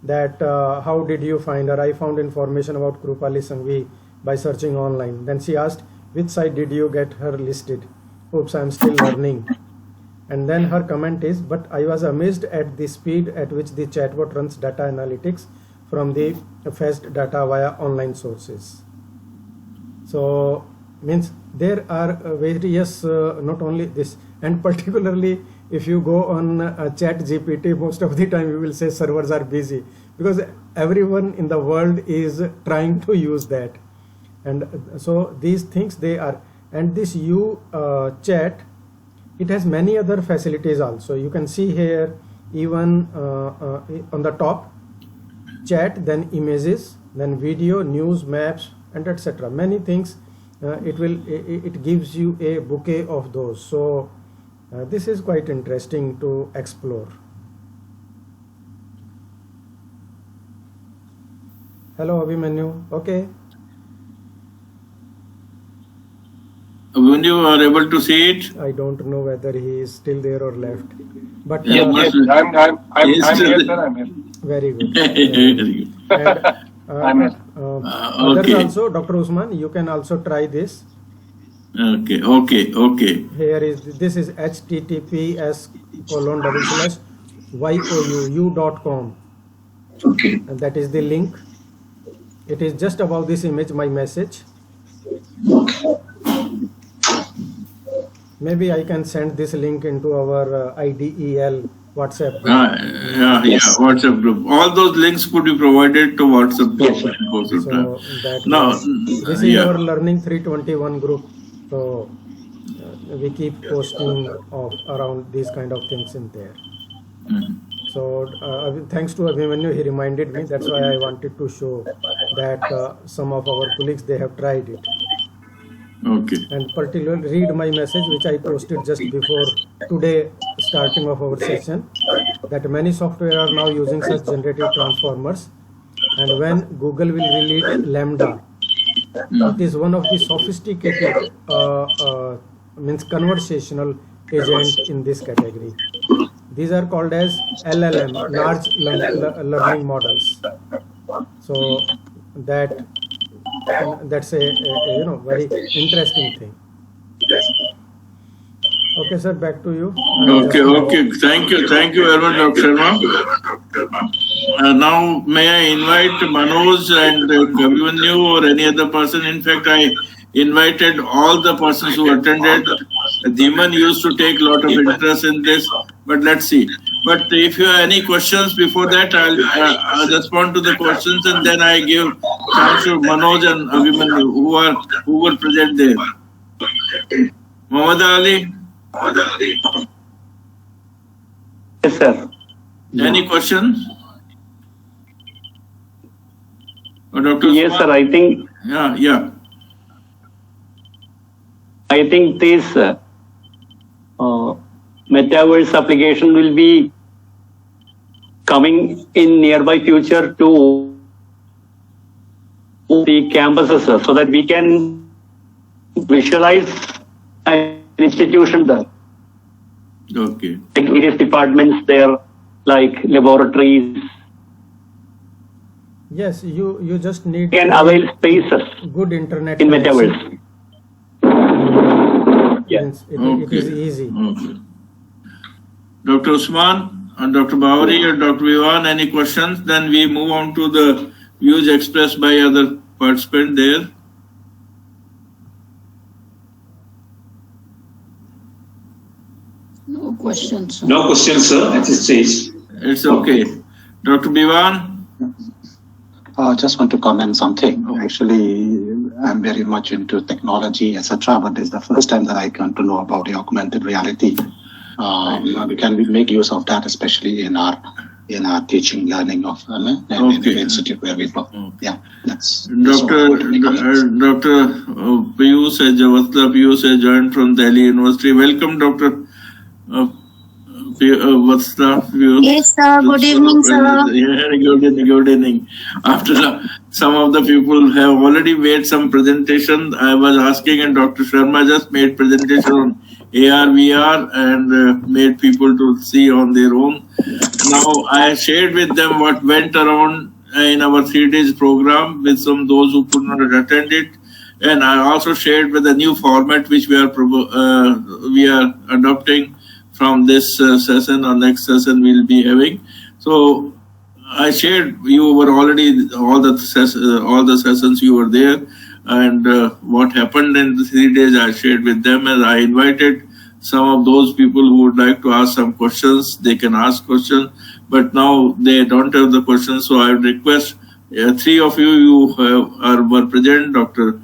that how did you find her? I found information about Krupali Sanghvi by searching online. Then she asked, which site did you get her listed? Oops, I'm still learning. And then her comment is, but I was amazed at the speed at which the chatbot runs data analytics from the fetched data via online sources. So means there are various, not only this, and particularly if you go on Chat GPT, most of the time you will say servers are busy, because everyone in the world is trying to use that. And so these things they are, and this chat, it has many other facilities also. You can see here, even on the top, chat, then images, then video, news, maps, and etc. Many things. It gives you a bouquet of those. So this is quite interesting to explore. Hello Abhimanyu. Okay. When you are able to see it, I don't know whether he is still there or left. But yes, I'm here, sir. I'm here. Very good. Very good. And, others also, Dr. Usman, you can also try this. Okay. Here is, this is https://youu.com. Okay. And that is the link. It is just above this image, my message. Maybe I can send this link into our IDEL WhatsApp group. WhatsApp group. All those links could be provided to WhatsApp group. So this is our Learning 321 group. So we keep posting around these kind of things in there. So thanks to Abhimanyu, he reminded me. That's why I wanted to show that some of our colleagues, they have tried it. Okay. And particularly read my message which I posted just before today starting of our session, that many software are now using such generative transformers, and when Google will release Lambda, it is one of the sophisticated means conversational agent in this category. These are called as LLM, large learning models. So that's a very interesting thing. Okay, sir, back to you. Okay. Thank you very much, Dr. Sharma. Now, may I invite Manoj and Abhimanyu or any other person? In fact, I invited all the persons who attended. Dhiman used to take a lot of interest in this, but let's see. But if you have any questions before that, I'll respond to the questions, and then I give chance to Manoj and Abhimanyu who were present there. Muhammad Ali? Yes, sir. Any questions? Or Dr. Yes, sir. I think. Yeah. I think this metaverse application will be coming in nearby future to the campuses, sir, so that we can visualize an institution there. Okay. Like various departments there, like laboratories. Yes, you just need Can avail spaces good internet in connection. metaverse. Yeah. Means it is easy. Okay. Dr. Usman and Dr. Bawari and Dr. Vivan, any questions? Then we move on to the views expressed by other participants there. No questions, sir. No questions, sir, at this stage. It's okay. Dr. Vivan? Just want to comment something. Actually, I'm very much into technology, etc. But it's the first time that I come to know about the augmented reality. We can make use of that, especially in our teaching, learning of in the institute where we work. Yeah, that's Dr. Piyush Piyush has joined from Delhi University. Welcome, Dr. Vatsla. Yes, sir. Good evening, sir. Yeah, good evening. After some of the people have already made some presentation, I was asking, and Dr. Sharma just made presentation on AR, VR, and made people to see on their own. Now, I shared with them what went around in our 3 days program with some those who could not attend it, and I also shared with the new format which we are adopting from this session or next session we'll be having. So I shared, you were already all the sessions you were there, and what happened in the 3 days I shared with them, and I invited some of those people who would like to ask some questions. They can ask questions, but now they don't have the questions, so I would request 3 of you were present, Dr.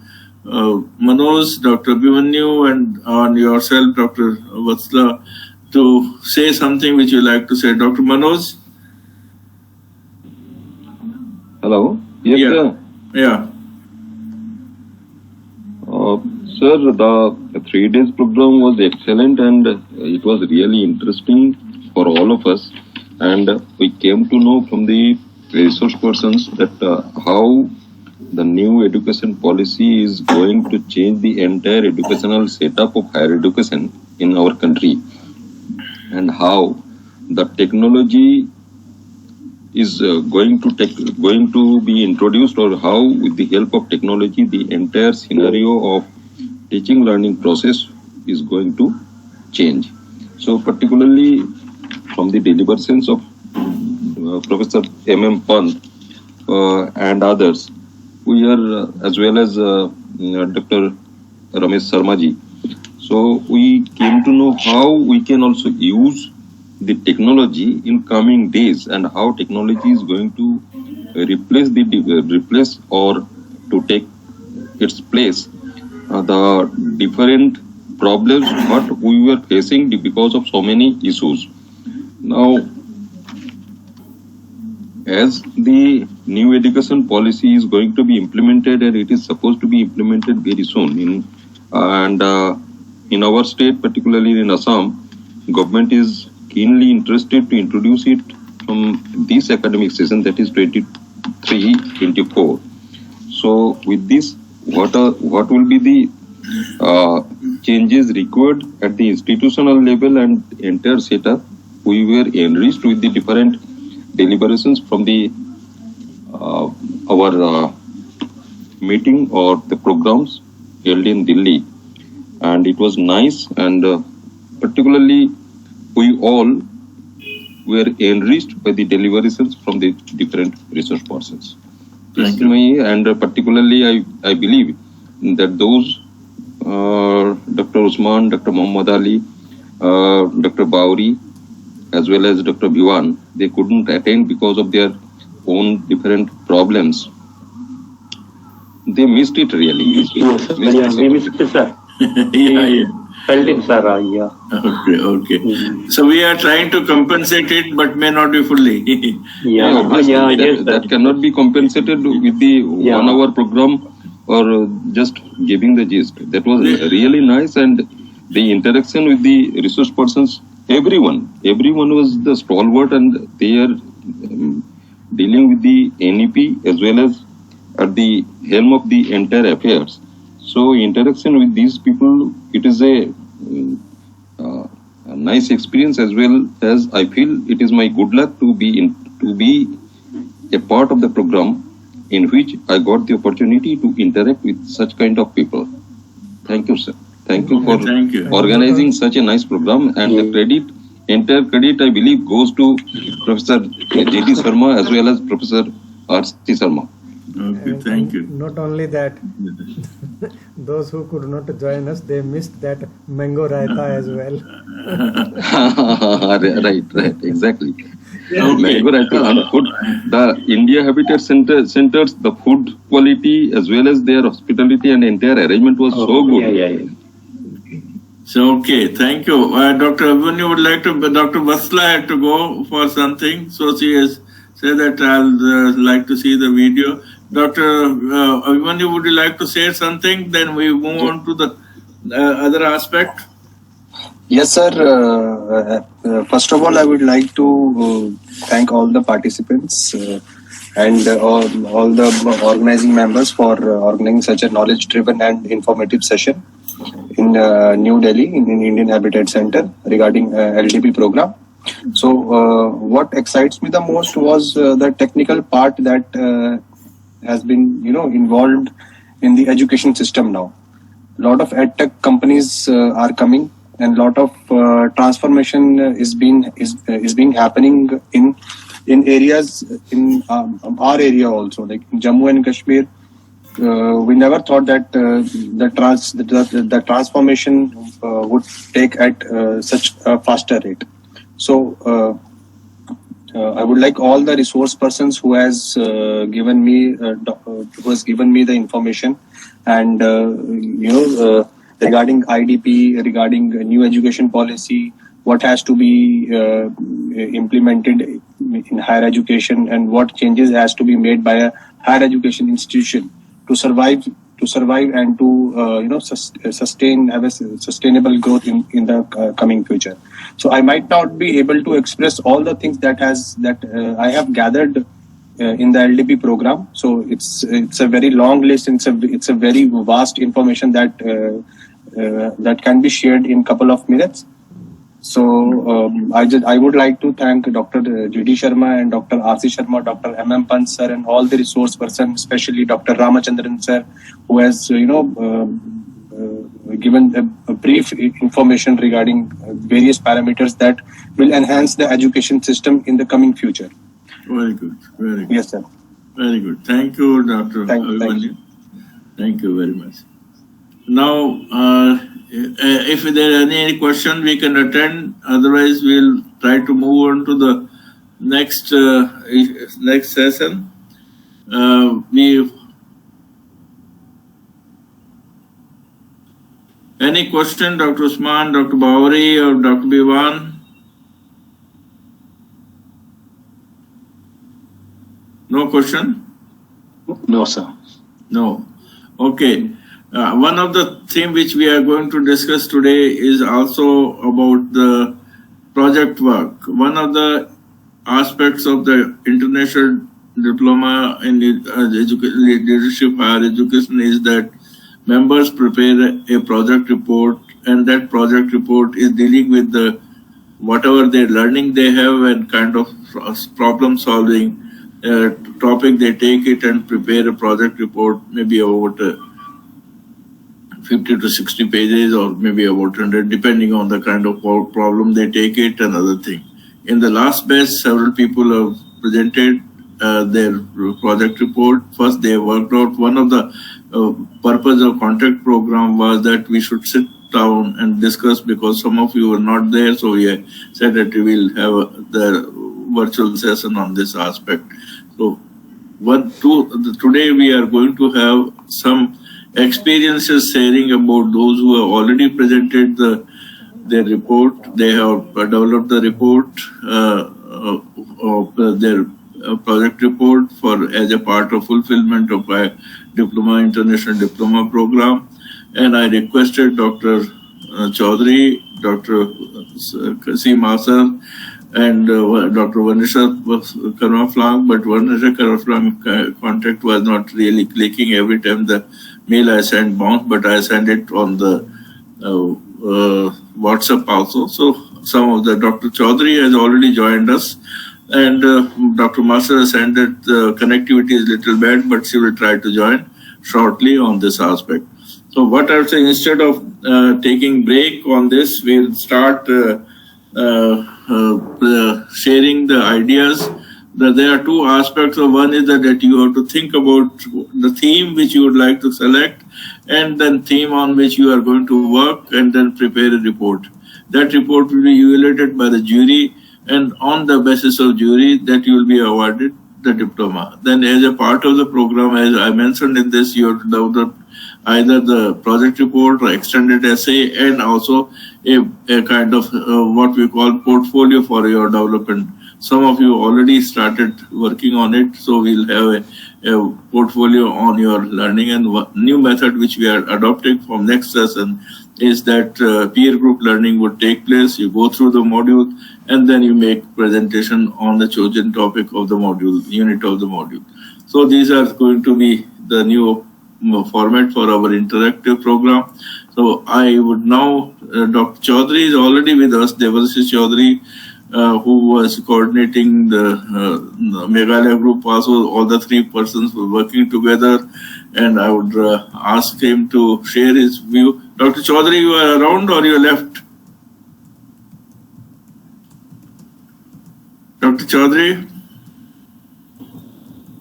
Manoj, Dr. Abhimanyu, and on yourself, Dr. Vatsla, to say something which you like to say. Dr. Manoj? Hello. Yes, yeah. sir. Yeah. Sir, the 3 days program was excellent and it was really interesting for all of us. And we came to know from the resource persons that how the new education policy is going to change the entire educational setup of higher education in our country, and how the technology is going to be introduced, or how with the help of technology the entire scenario of teaching learning process is going to change. So particularly from the deliberations of Professor M.M. Pant and others, we are as well as Dr. Ramesh Sharma ji. So we came to know how we can also use the technology in coming days, and how technology is going to replace or to take its place the different problems what we were facing because of so many issues. Now, as the new education policy is going to be implemented, and it is supposed to be implemented very soon in our state, particularly in Assam, government is keenly interested to introduce it from this academic session, that is 23-24. So with this, what will be the changes required at the institutional level and entire setup? We were enriched with the different deliberations from the our meeting or the programs held in Delhi, and it was nice, and particularly we all were enriched by the deliberations from the different research persons. Thank you. And particularly I believe that those Dr. Usman, Dr. Muhammad Ali, Dr. Bawari, as well as Dr. Bhiwan, they couldn't attend because of their own different problems. They missed it really. Yes, we missed it, sir. Yeah. Felt it, sir. Yeah. Okay. So we are trying to compensate it, but may not be fully. That cannot be compensated with the 1 hour program or just giving the gist. That was really nice, and the interaction with the resource persons everyone was the stalwart, and they are dealing with the NEP as well as at the helm of the entire affairs. So interaction with these people, it is a nice experience, as well as I feel it is my good luck to be a part of the program in which I got the opportunity to interact with such kind of people. Thank you, sir. Thank you for organizing such a nice program, and the entire credit I believe goes to Professor G D Sharma as well as Professor R.C. Sharma. Okay, thank you. Not only that, those who could not join us, they missed that mango raita as well. right, exactly. Mango raita and food. The India Habitat centers, the food quality as well as their hospitality and entire arrangement was so good. So, okay, thank you. Dr. Abhimanyu would like to, Dr. Vasla had to go for something, so she has said that I'll like to see the video. Dr. Abhimanyu, would you like to say something? Then we move on to the other aspect. Yes, sir. First of all, I would like to thank all the participants and all the organizing members for organizing such a knowledge-driven and informative session in New Delhi in Indian Habitat Center regarding LDP program. So what excites me the most was the technical part that has been involved in the education system now. A lot of edtech companies are coming, and a lot of transformation is being happening in areas in our area also, like in Jammu and Kashmir. We never thought that the transformation would take at such a faster rate. So I would like all the resource persons who has given me the information, and regarding IDP, regarding new education policy, what has to be implemented in higher education, and what changes has to be made by a higher education institution to survive and to sustain, have a sustainable growth in the coming future. So I might not be able to express all the things that I have gathered in the LDP program. So it's a very long list. It's a very vast information that can be shared in couple of minutes. So I would like to thank Dr. G D Sharma and Dr. R.C. Sharma, Dr. M.M. Pant sir, and all the resource persons, especially Dr. Ramachandran sir, who has given a brief information regarding various parameters that will enhance the education system in the coming future. Very good. Very good. Yes, sir. Very good. Thank you, Dr. Abhimanyu. Thank you very much. Now, if there are any question, we can attend. Otherwise, we'll try to move on to the next session. Any question, Dr. Usman, Dr. Bawari, or Dr. Biwan? No question? No, sir. No. Okay. One of the things which we are going to discuss today is also about the project work. One of the aspects of the International Diploma in Leadership Higher Education is that members prepare a project report, and that project report is dealing with the whatever their learning they have and kind of problem solving topic. They take it and prepare a project report, maybe about 50 to 60 pages, or maybe about 100, depending on the kind of problem they take it and other thing. In the last batch, several people have presented their project report. First, they worked out. One of the purpose of contact program was that we should sit down and discuss, because some of you were not there. So we said that we will have the virtual session on this aspect. So today we are going to have some experiences sharing about those who have already presented their report. They have developed the report of their project report as a part of fulfillment of a International Diploma Program. And I requested Dr. Chaudhury Dr. Kasim Asar and Dr. Vanisha Karmaflang, but Vanisha Karmaflang contact was not really clicking. Every time the mail I sent bounced, but I sent it on the WhatsApp also. So some of the Dr. Chaudhury has already joined us, and Dr. Master has said that the connectivity is little bad, but she will try to join shortly on this aspect. So what I'm saying, instead of taking break on this, we'll start sharing the ideas. There are two aspects of one is that you have to think about the theme which you would like to select, and then theme on which you are going to work, and then prepare a report. That report will be evaluated by the jury, and on the basis of jury that you will be awarded the diploma. Then as a part of the program, as I mentioned in this, you have to develop either the project report or extended essay, and also a kind of what we call portfolio for your development. Some of you already started working on it, so we'll have a portfolio on your learning. And new method which we are adopting from next session is that peer group learning would take place. You go through the module and then you make presentation on the chosen topic of the module, unit of the module. So these are going to be the new format for our interactive program. So I would now, Dr. Chaudhury is already with us, Debashis Chaudhury, who was coordinating the Meghalaya group. Also, all the three persons were working together, and I would ask him to share his view. Dr. Chaudhury, you are around or you left? Dr. Chaudhury?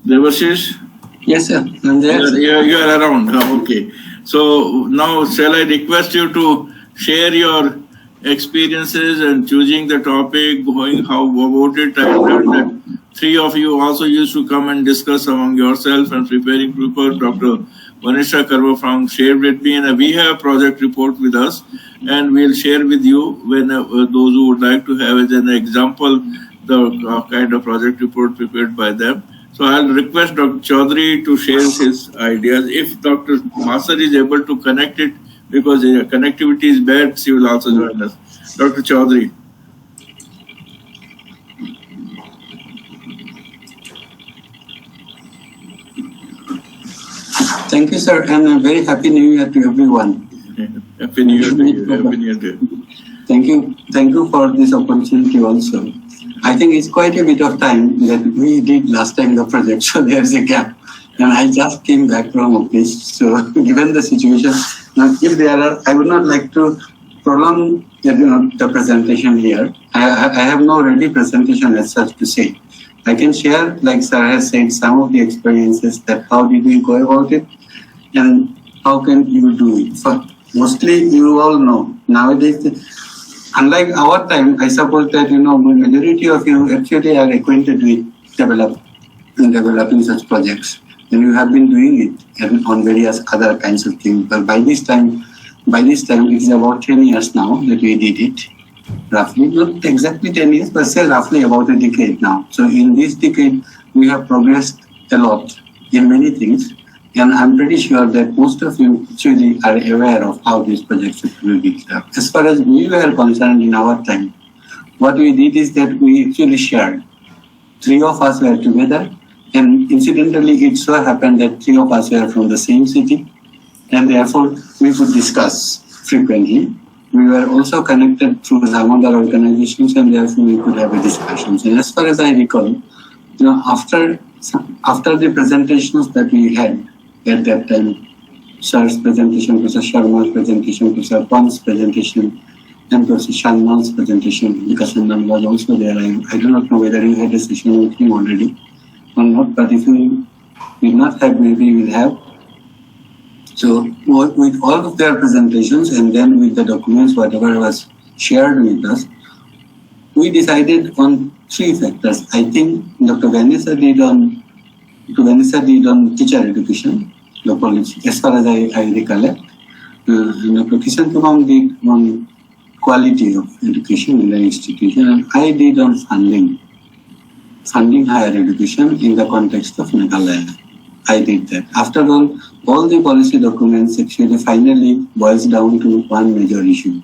Debashis? Yes, sir. I'm there. You are around. Okay. So now shall I request you to share your experiences and choosing the topic, going how about it? I heard that three of you also used to come and discuss among yourself and preparing report. Dr. Vanisha Karmaflang shared with me, and we have a project report with us, and we'll share with you when those who would like to have as an example the kind of project report prepared by them. So I'll request Dr. Chaudhury to share his ideas. If Dr. Master is able to connect it, because the connectivity is bad, she will also join us. Dr. Chaudhury. Thank you, sir, and a very happy New Year to everyone. Happy New Year to you. Happy New Year to you. Thank you. Thank you for this opportunity also. I think it's quite a bit of time that we did last time the project, so there's a gap. And I just came back from office. So given the situation, now if there are, I would not like to prolong the presentation here. I have no ready presentation as such to say. I can share, like sir has said, some of the experiences that how did we go about it and how can you do it. So mostly you all know nowadays, unlike our time, I suppose that majority of you actually are acquainted with developing such projects, and you have been doing it on various other kinds of things. But by this time it is about 10 years now that we did it. Roughly, not exactly 10 years, but say roughly about a decade now. So in this decade, we have progressed a lot in many things, and I'm pretty sure that most of you actually are aware of how these projects will be done. As far as we were concerned in our time, what we did is that we actually shared. Three of us were together, and incidentally, it so happened that three of us were from the same city, and therefore we could discuss frequently. We were also connected through some other organizations, and therefore we could have a discussion. And as far as I recall, after the presentations that we had at that time, Sir's presentation, Professor Sharma's presentation, Professor Pan's presentation, and Professor Sharma's presentation, because Nandan was also there. I do not know whether you had a session with him already or not, but if you did not have, maybe you will have. So with all of their presentations and then with the documents, whatever was shared with us, we decided on three factors. I think Dr. Vanessa did on teacher education, as far as I recollect. Dr. Kishan Kumam did on quality of education in the institution, and I did on funding higher education in the context of Meghalaya. I did that. After all the policy documents actually finally boils down to one major issue,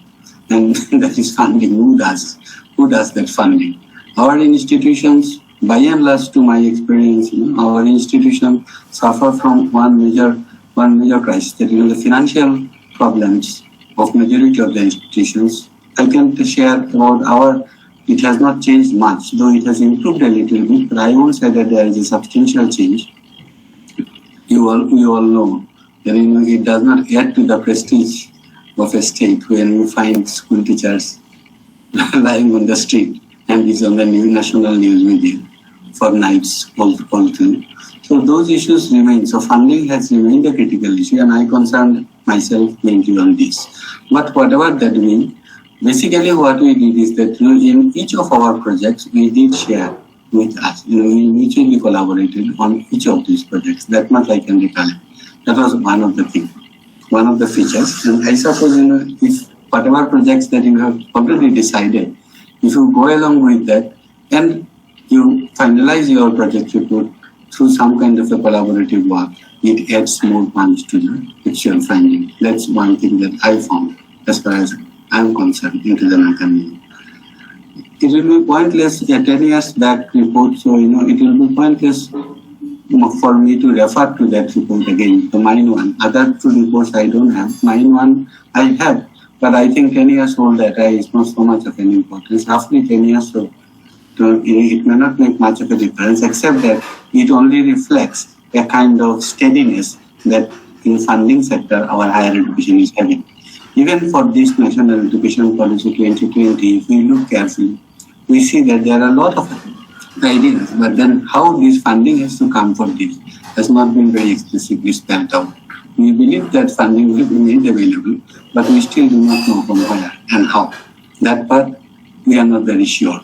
and that is funding. Who does that funding? Our institutions, by and large, to my experience, our institutions suffer from one major crisis, that the financial problems of majority of the institutions. I can share about it has not changed much, though it has improved a little bit, but I won't say that there is a substantial change. You all know that it does not add to the prestige of a state when you find school teachers lying on the street and is on the national news media for nights all through. So those issues remain. So funding has remained a critical issue, and I concerned myself mainly on this. But whatever that means, basically what we did is that in each of our projects we did share with us. We mutually collaborated on each of these projects. That much I can recollect. That was one of the things, one of the features. And I suppose if whatever projects that you have already decided, if you go along with that and you finalize your project report through some kind of a collaborative work, it adds more punch to the actual finding. That's one thing that I found as far as I'm concerned into the mechanism. It will be pointless, a 10 years back report, so it will be pointless for me to refer to that report again, the mine one. Other two reports I don't have. Mine one I have, but I think 10 years old data is not so much of an importance. Roughly 10 years old, so it may not make much of a difference, except that it only reflects a kind of steadiness that in funding sector our higher education is having. Even for this National Education Policy 2020, if we look carefully, we see that there are a lot of ideas, but then how this funding has to come for this has not been very explicitly spelled out. We believe that funding will be made available, but we still do not know from where and how. That part we are not very sure.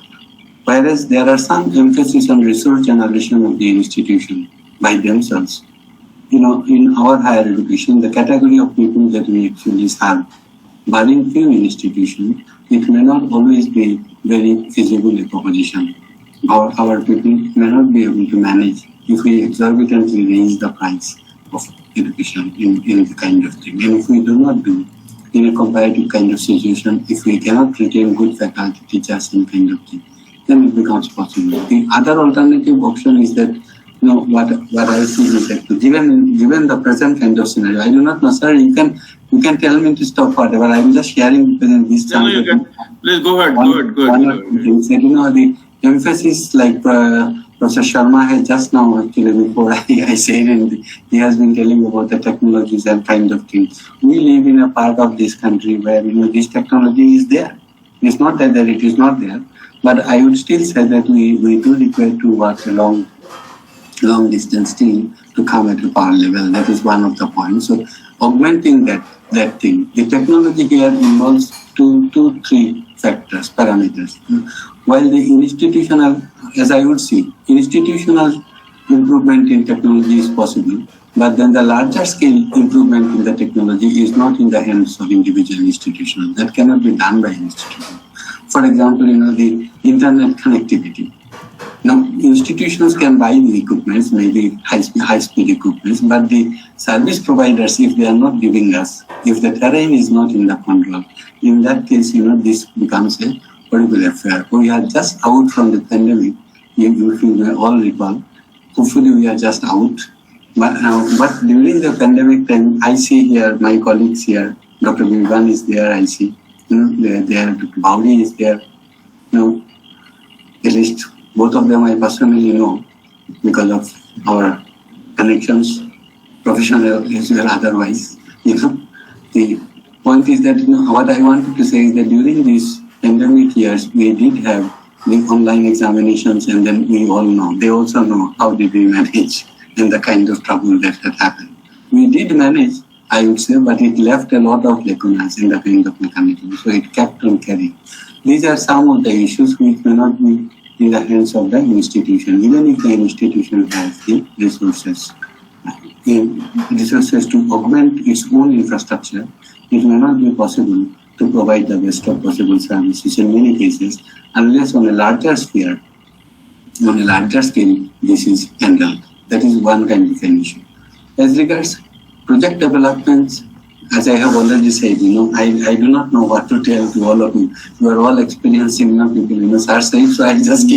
Whereas there are some emphasis on research and addition of the institution by themselves. In our higher education, the category of people that we actually serve, barring few institutions, it may not always be very feasible a proposition. Our people may not be able to manage if we exorbitantly raise the price of education in the kind of thing. And if we do not do in a comparative kind of situation, if we cannot retain good faculty, teachers and kind of thing, then it becomes possible. The other alternative option is that, what I see is that given the present kind of scenario, I do not know, sir, you can tell me to stop whatever. I'm just sharing this. No, you can. Please go ahead. The emphasis, like Professor Sharma has just now, actually, before I said, and he has been telling about the technologies and kind of things. We live in a part of this country where, this technology is there. It's not that it is not there, but I would still say that we do require to work a long distance still to come at a power level. That is one of the points. So augmenting that thing. The technology here involves two, three factors, parameters. While the institutional, as I would see, institutional improvement in technology is possible, but then the larger scale improvement in the technology is not in the hands of individual institutions. That cannot be done by institutions. For example, the internet connectivity. Now, institutions can buy the equipments, maybe high-speed equipments, but the service providers, if they are not giving us, if the terrain is not in the control, in that case, this becomes a horrible affair. We are just out from the pandemic. You may all recall. Hopefully, we are just out. But during the pandemic time, I see here my colleagues here. Dr. Vivan is there. I see. There. Dr. Baudi is there. At least both of them I personally know because of our connections, professional as well otherwise. The point is that what I wanted to say is that during these pandemic years, we did have the online examinations, and then we all know, they also know how did we manage and the kind of trouble that had happened. We did manage, I would say, but it left a lot of lacunas in the kind of mechanism, so it kept on carrying. These are some of the issues which may not be in the hands of the institution, even if the institution has the resources to augment its own infrastructure. It may not be possible to provide the best of possible services in many cases, unless on a larger scale, this is handled. That is one kind of an issue. As regards project developments, as I have already said, I do not know what to tell to all of you. You are all experienced similar people, sir said, so I just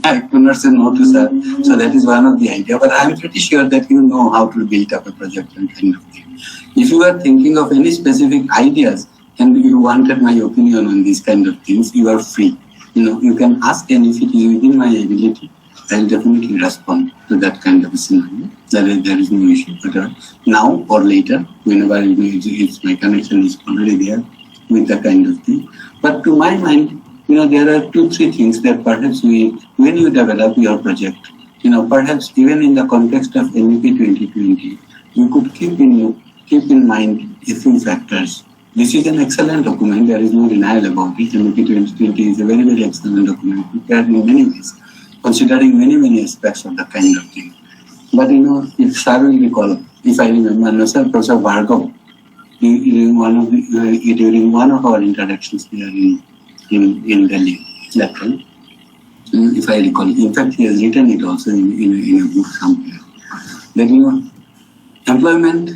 I could not say no to sir. So that is one of the idea. But I am pretty sure that you know how to build up a project and kind of thing. If you are thinking of any specific ideas and you wanted my opinion on these kind of things, you are free. You can ask, and if it is within my ability, I will definitely respond to that kind of a scenario. There is no issue. But now or later, whenever it's my connection is already there with that kind of thing. But to my mind, there are 2-3 things that perhaps when you develop your project, perhaps even in the context of NEP 2020, you could keep in mind a few factors. This is an excellent document. There is no denial about it. NEP 2020 is a very, very excellent document prepared in many ways, considering many, many aspects of the kind of thing. But if sir will recall, if I remember, sir, Professor Bhargav, during one of our introductions here in Delhi, that time, if I recall, in fact, he has written it also in a book somewhere. That employment,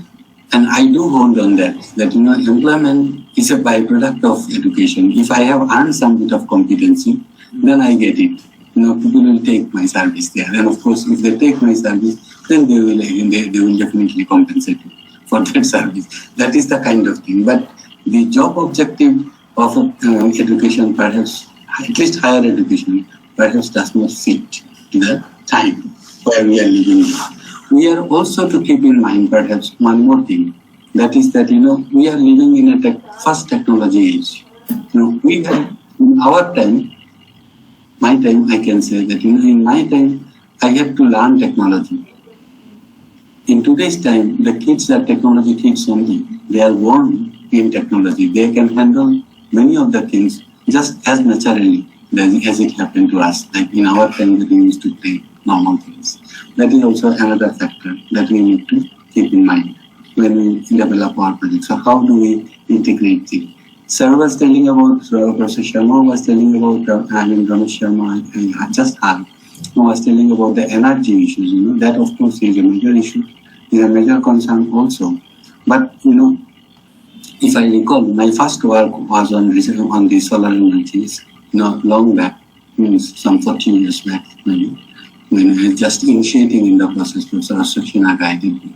and I do hold on that employment is a byproduct of education. If I have earned some bit of competency, then I get it. People will take my service there. And of course, if they take my service, then they will definitely compensate me for that service. That is the kind of thing. But the job objective of education, perhaps, at least higher education, perhaps does not fit the time where we are living. We are also to keep in mind, perhaps, one more thing. That is that, we are living in a first technology age. We have, in our time, my time, I can say that in my time, I had to learn technology. In today's time, the kids are technology kids only. They are born in technology. They can handle many of the things just as naturally as it happened to us. Like in our time, we used to play normal things. That is also another factor that we need to keep in mind when we develop our project. So how do we integrate things? Sir was telling about, Professor Sharma was telling about, Ramesh Sharma, just was telling about the energy issues. That of course is a major issue, is a major concern also. But if I recall, my first work was on the solar energies, long back, means some 14 years back, maybe, when I was just initiating in the process. Professor Ashok guided me,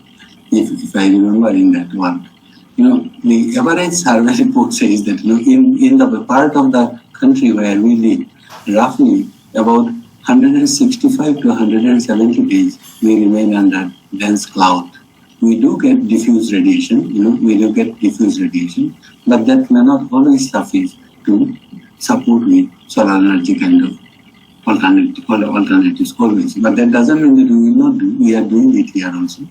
if I remember in that work. The average survey report says that in the part of the country where we live, roughly about 165 to 170 days we remain under dense cloud. We do get diffuse radiation, but that may not always suffice to support with solar energy kind of alternatives always. But that doesn't mean that we will not do. We are doing it here also.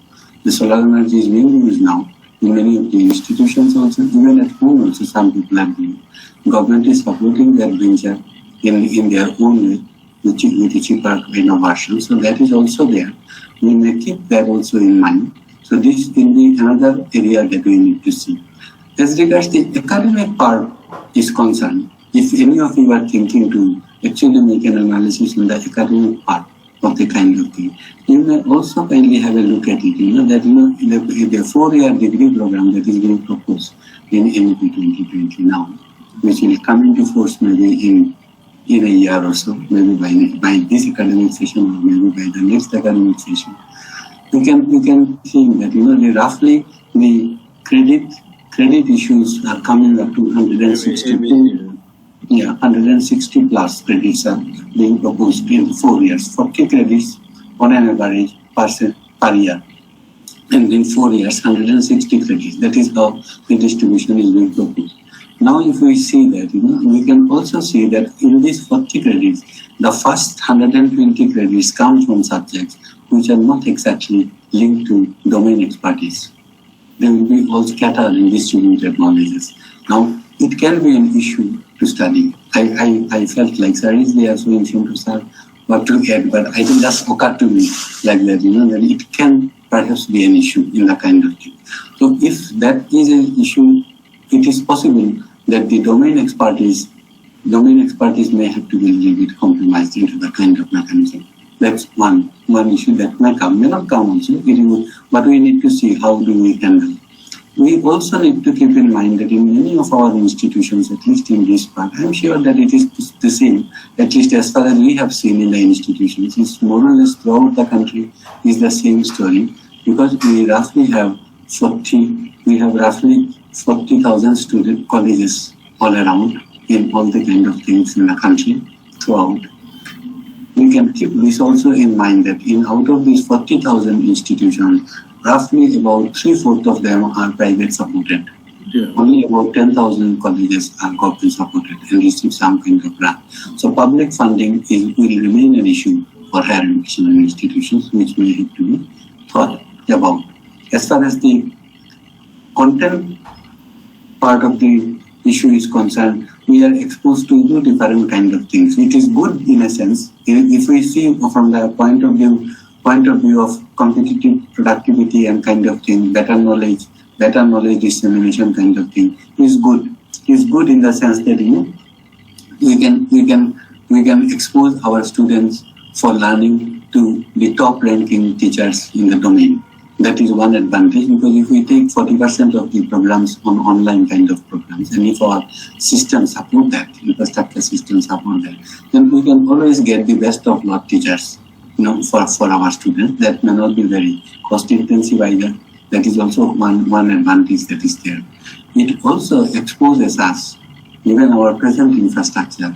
The solar energy is being used now in many of the institutions also, even at home also some people are doing. Government is supporting their venture in their own way with a cheaper innovation. So that is also there. We may keep that also in mind. So this will be another area that we need to see. As regards the academic part is concerned, if any of you are thinking to actually make an analysis on the academic part of the kind of thing, you may also kindly have a look at it. The 4-year degree program that is being proposed in NEP 2020 now, which will come into force maybe in a year or so, maybe by this academic session or maybe by the next academic session. We can see that roughly the credit issues are coming up to 160. 160 plus credits are being proposed in 4 years. 40 credits on an average per year. And in 4 years, 160 credits. That is how the distribution is being proposed. Now, if we see that, we can also see that in these 40 credits, the first 120 credits come from subjects which are not exactly linked to domain expertise. They will be all scattered in distributed knowledges. Now, it can be an issue to study. I felt like, sir, is there so in to start what to get, but I think just occurred to me like that, that it can perhaps be an issue in the kind of thing. So if that is an issue, it is possible that the domain expertise may have to be a little bit compromised into the kind of mechanism. That's one issue that may not come also, but we need to see how do we handle. we also need to keep in mind that in many of our institutions, at least in this part, I'm sure that it is the same, at least as far as we have seen in the institutions, it's more or less throughout the country is the same story, because we roughly have roughly 40,000 student colleges all around in all the kind of things in the country throughout. We can keep this also in mind that out of these 40,000 institutions, roughly about 3/4 of them are private supported. Yeah. Only about 10,000 colleges are government supported and receive some kind of grant. So public funding will remain an issue for higher educational institutions, which we have to be thought about. As far as the content part of the issue is concerned, we are exposed to different kind of things. It is good in a sense. If we see from the point of view of competitive productivity and kind of thing, better knowledge dissemination kind of thing is good. Is good in the sense that we can expose our students for learning to the top ranking teachers in the domain. That is one advantage, because if we take 40% of the programs on online kind of programs, and if our systems support that, infrastructure systems support that, then we can always get the best of lot teachers, for our students. That may not be very cost intensive either. That is also one advantage that is there. It also exposes us, even our present infrastructure,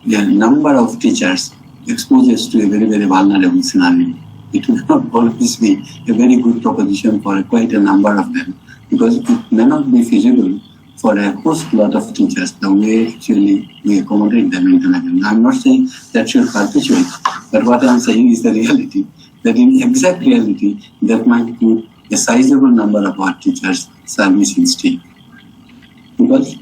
the number of teachers exposes to a very, very vulnerable scenario. It will not always be a very good proposition for quite a number of them, because it may not be feasible for a host lot of teachers the way actually we accommodate them into level. I'm not saying that should perpetuate, but what I'm saying is the reality, that in exact reality, that might put a sizable number of our teachers' service in stake. Because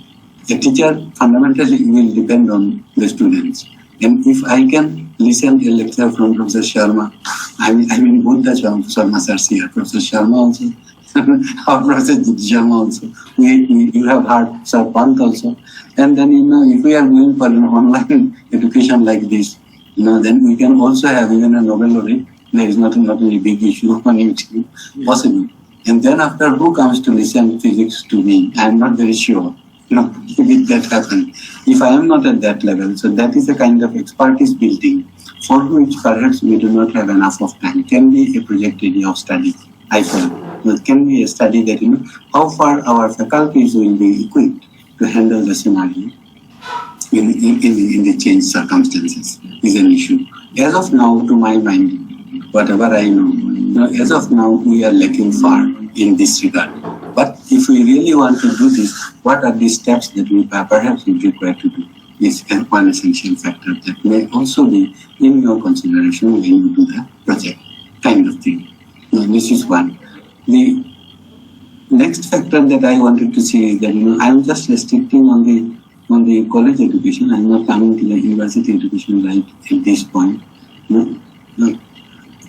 a teacher fundamentally will depend on the students. And if I can listen to a lecture from Professor Sharma, I mean both the Sharmas are here, Professor Sharma also, or Professor G D Sharma also. You have heard Sir Pant also. And then, if we are going for an online education like this, then we can also have even a Nobel laureate. There is not a big issue on YouTube possible. And then after, who comes to listen physics to me? I am not very sure. If that happen. If I am not at that level, so that is a kind of expertise building for which perhaps we do not have enough of time. Can be a project area of study, I feel. It can be a study that, how far our faculties will be equipped to handle the scenario in the changed circumstances is an issue. As of now, to my mind, whatever I know, as of now, we are lacking far in this regard. But if we really want to do this, what are the steps that we perhaps would require to do? Is one essential factor that may also be in your consideration when you do the project kind of thing. This is one. The next factor that I wanted to see is that I am just restricting on the college education. I am not coming to the university education right at this point.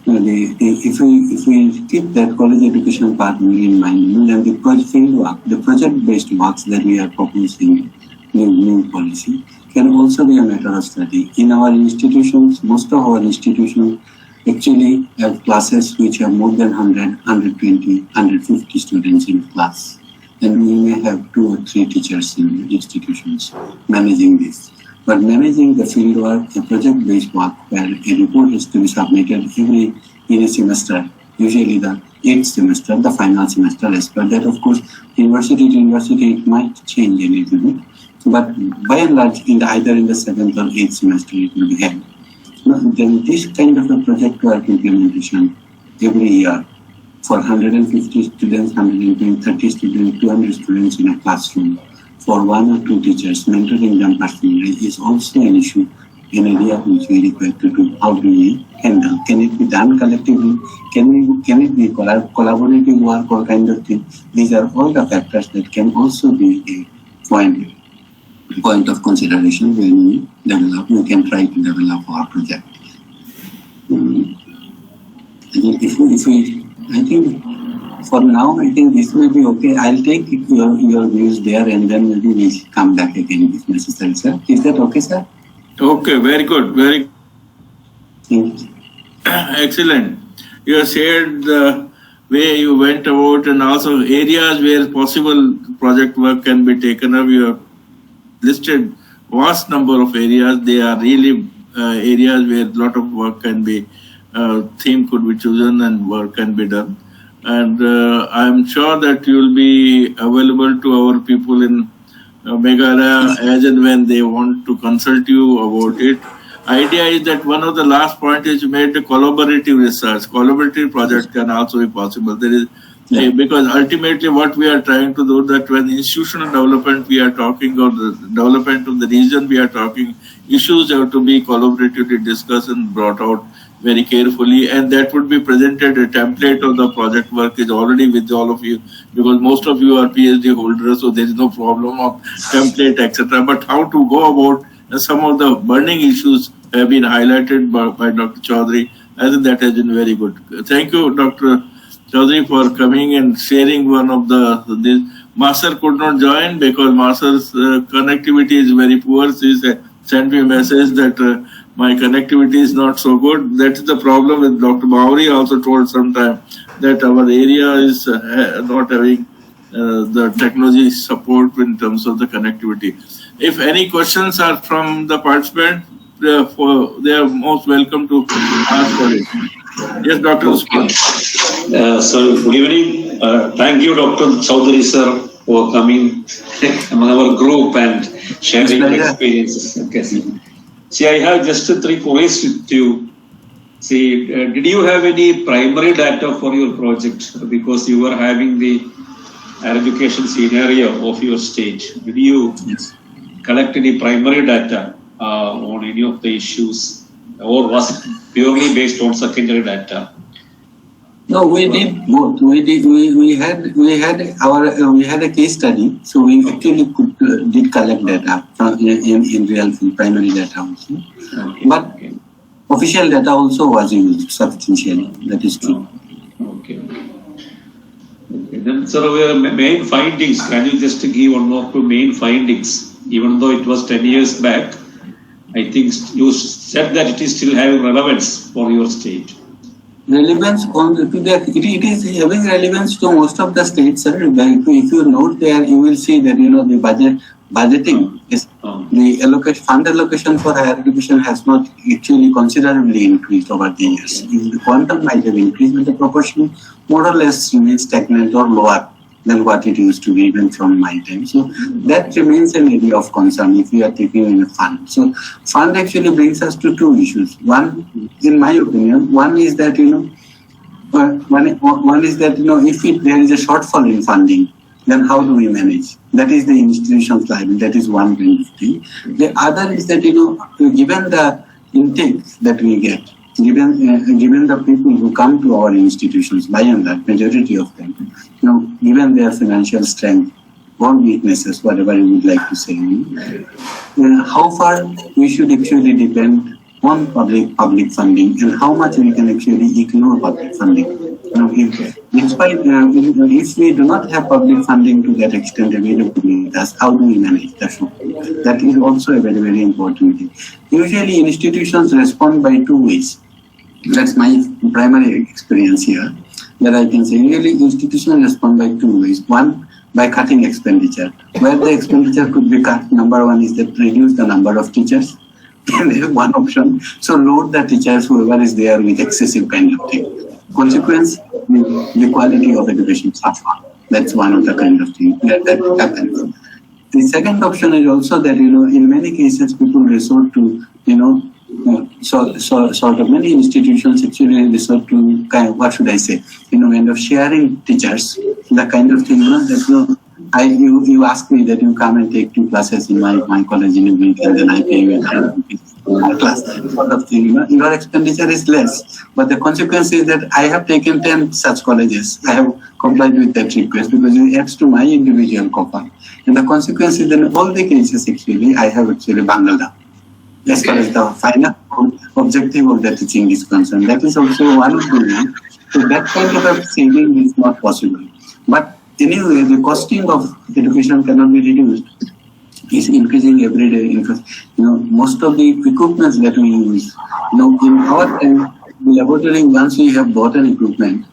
If we keep that college education part in mind, then the project-based works that we are proposing new policy can also be a matter of study. In our institutions, most of our institutions actually have classes which have more than 100, 120, 150 students in class. And we may have 2 or 3 teachers in institutions managing this. But managing the fieldwork, the project-based work, where a report is to be submitted in a semester, usually the 8th semester, the final semester, as per that, of course, university to university, it might change a little bit. But by and large, either in the 7th or 8th semester, it will be held. Then this kind of a project work implementation every year for 150 students, 130 students, 200 students in a classroom, for 1 or 2 teachers, mentoring them personally is also an issue, an area which we require to do. How do we handle? Can it be done collectively? Can it be collaborative work or kind of thing? These are all the factors that can also be a point of consideration when we can try to develop our project. I think for now, I think this may be okay. I'll take your views there and then maybe we'll come back again if necessary, sir. Is that okay, sir? Okay, very good. Excellent. You have shared way you went about, and also areas where possible project work can be taken up. You have listed vast number of areas. They are really areas where a lot of work can be, theme could be chosen and work can be done. And I'm sure that you will be available to our people in Meghalaya as and when they want to consult you about it. Idea is that one of the last point is made the collaborative research. Collaborative project can also be possible. There is because ultimately what we are trying to do, that when institutional development we are talking, or the development of the region we are talking, issues have to be collaboratively discussed and brought out very carefully, and that would be presented. A template of the project work is already with all of you, because most of you are PhD holders, so there is no problem of template, etc. But how to go about some of the burning issues have been highlighted by Dr. Chaudhury. I think that has been very good. Thank you, Dr. Chaudhury, for coming and sharing one of this. Master could not join because Master's connectivity is very poor. She sent me a message that my connectivity is not so good. That is the problem with Dr. Bahuri also told sometime that our area is not having the technology support in terms of the connectivity. If any questions are from the participant, they are most welcome to ask for it. Yes, Dr. Usman. So good evening. Thank you, Dr. Chaudhury sir, for coming among our group and sharing your experiences. Okay. See, I have just 3 queries with you. See, did you have any primary data for your project? Because you were having the higher education scenario of your state. Did you collect any primary data on any of the issues, or was it purely based on secondary data? No, we did both. We had a case study, so we actually did collect data from in real field, primary data also. Okay. But official data also was used substantially. That is true. Okay. Then, sir, our main findings. Can you just give 1 or 2 main findings? Even though it was 10 years back, I think you said that it is still having relevance for your state. Relevance it is having relevance to most of the states, sir. If you note there, you will see that the budgeting is the fund allocation for higher education has not actually considerably increased over the years. The quantum might have increased, but the proportion more or less remains stagnant or lower than what it used to be even from my time. So that remains an area of concern if we are taking in a fund. So fund actually brings us to 2 issues. One, in my opinion, one is that if there is a shortfall in funding, then how do we manage? That is the institution's liability. That is one kind of thing. The other is that given the intake that we get, given the people who come to our institutions, by and large, majority of them, given their financial strength or weaknesses, whatever you would like to say, how far we should actually depend on public funding and how much we can actually ignore public funding. If we do not have public funding to that extent available with us, how do we manage that? That is also a very, very important thing. Usually institutions respond by 2 ways. That's my primary experience here, that I can say. Usually institutions respond by 2 ways. One, by cutting expenditure. Where the expenditure could be cut, number one is that reduce the number of teachers. And there's one option. So load the teachers, whoever is there, with excessive kind of thing. Consequence, the quality of education suffer. That's one of the kind of things that happens. The second option is also that, in many cases, people resort to, sort of many institutions actually resort to kind of, what should I say, kind of sharing teachers, the kind of thing, that, you ask me that you come and take 2 classes in my college in a week, and then I pay you a class, sort of thing. Your expenditure is less, but the consequence is that I have taken 10 such colleges. I have complied with that request because it adds to my individual coffer. And the consequence is that in all the cases, actually, I have actually bungled up as far as the final objective of the teaching is concerned. That is also one of the reasons. So that kind of a saving is not possible. But anyway, the costing of education cannot be reduced. It's increasing every day. Most of the equipments that we use, in our time, the laboratory, once we have bought an equipment,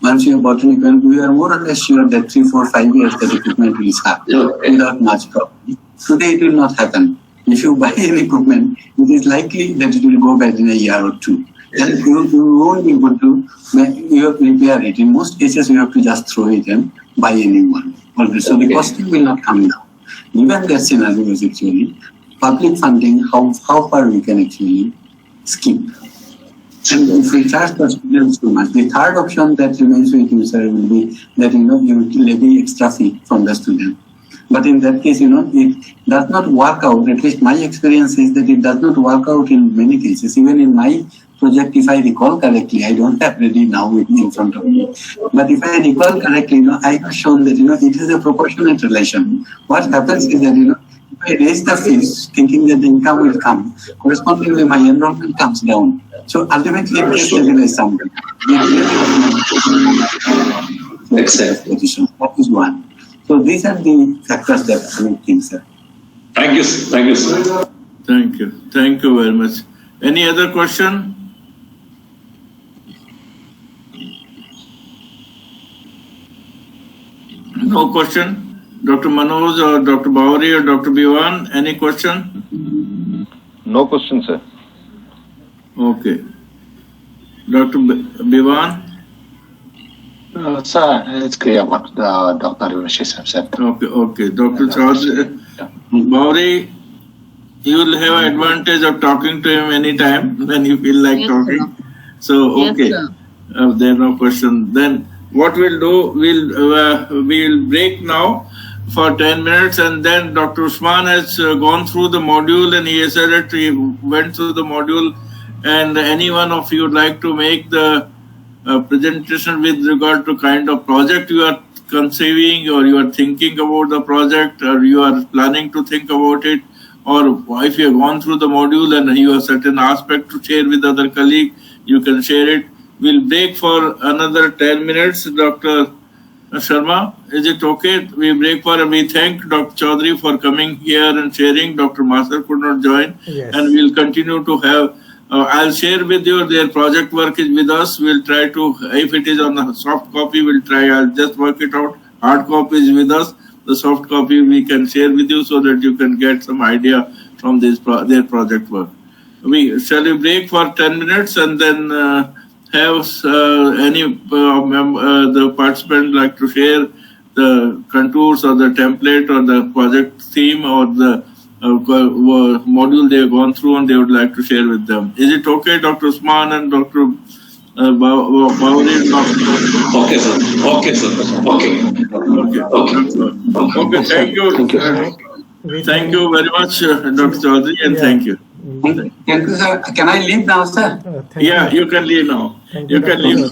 once you have bought an equipment, we are more or less sure that 3, 4, 5 years that equipment will start without much problem. Today it will not happen. If you buy an equipment, it is likely that it will go bad in a year or two. Then you won't be able to repair it. In most cases, you have to just throw it and buy a new one. So the costing will not come down. Given that scenario is actually public funding, how far we can actually skip. And if we charge the students too much, the third option that remains with you, sir, will be that you levy extra fee from the student. But in that case, it does not work out. At least my experience is that it does not work out in many cases. Even in my project, if I recall correctly, I don't have ready now with me in front of me. But if I recall correctly, I have shown that it is a proportionate relation. What happens is that if I raise the fees, thinking that the income will come, correspondingly my enrollment comes down. So ultimately, it gets stabilized somewhere. Excellent position. That is one. So these are the factors that I think, sir. Thank you, thank you, sir. Thank you very much. Any other question? No question. Dr. Manoj or Dr. Bawari or Dr. Biwan, any question? No question, sir. Okay. Dr. Biwan? Sir, it's clear what Dr. Debashis have said. Okay. Dr. Chaudhury, Bawari, you will have advantage of talking to him anytime when you feel like talking. Sir. So, okay. Yes, There are no question. Then what we'll do, we'll break now for 10 minutes, and then Dr. Usman has gone through the module and he has said that he went through the module, and any one of you would like to make the presentation with regard to kind of project you are conceiving, or you are thinking about the project, or you are planning to think about it, or if you have gone through the module and you have certain aspect to share with other colleague, you can share it. We'll break for another 10 minutes. Dr. Sharma, is it okay? We we thank Dr. Chaudhury for coming here and sharing. Dr. Master could not join. Yes. And we'll continue to have, I'll share with you their project work is with us. We'll try to, if it is on a soft copy, we'll try, I'll just work it out. Hard copy is with us. The soft copy we can share with you so that you can get some idea from their project work. Shall we break for 10 minutes and then have any the participant like to share the contours or the template or the project theme or the module they have gone through and they would like to share with them. Is it okay, Dr. Usman and Dr. Bawari? Okay, sir. Okay, sir. Okay, thank you. Thank you very much, Dr. Chaudhury, and thank you. Thank you, sir. Can I leave now, sir? You can leave now. You can leave.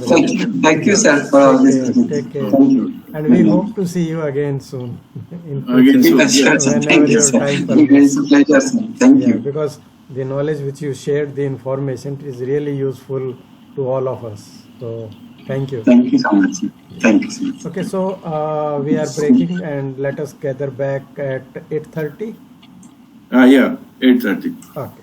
Thank you, sir, for all this. Take care. Thank you. And we hope to see you again soon. Again soon. Yes, sir. Thank you, sir. Time It's a pleasure, sir. Thank you. Because the knowledge which you shared, the information is really useful to all of us. So thank you. Thank you so much, sir. Thank you, sir. Okay, so we are breaking and let us gather back at 8:30. Yeah, 8:30. Okay.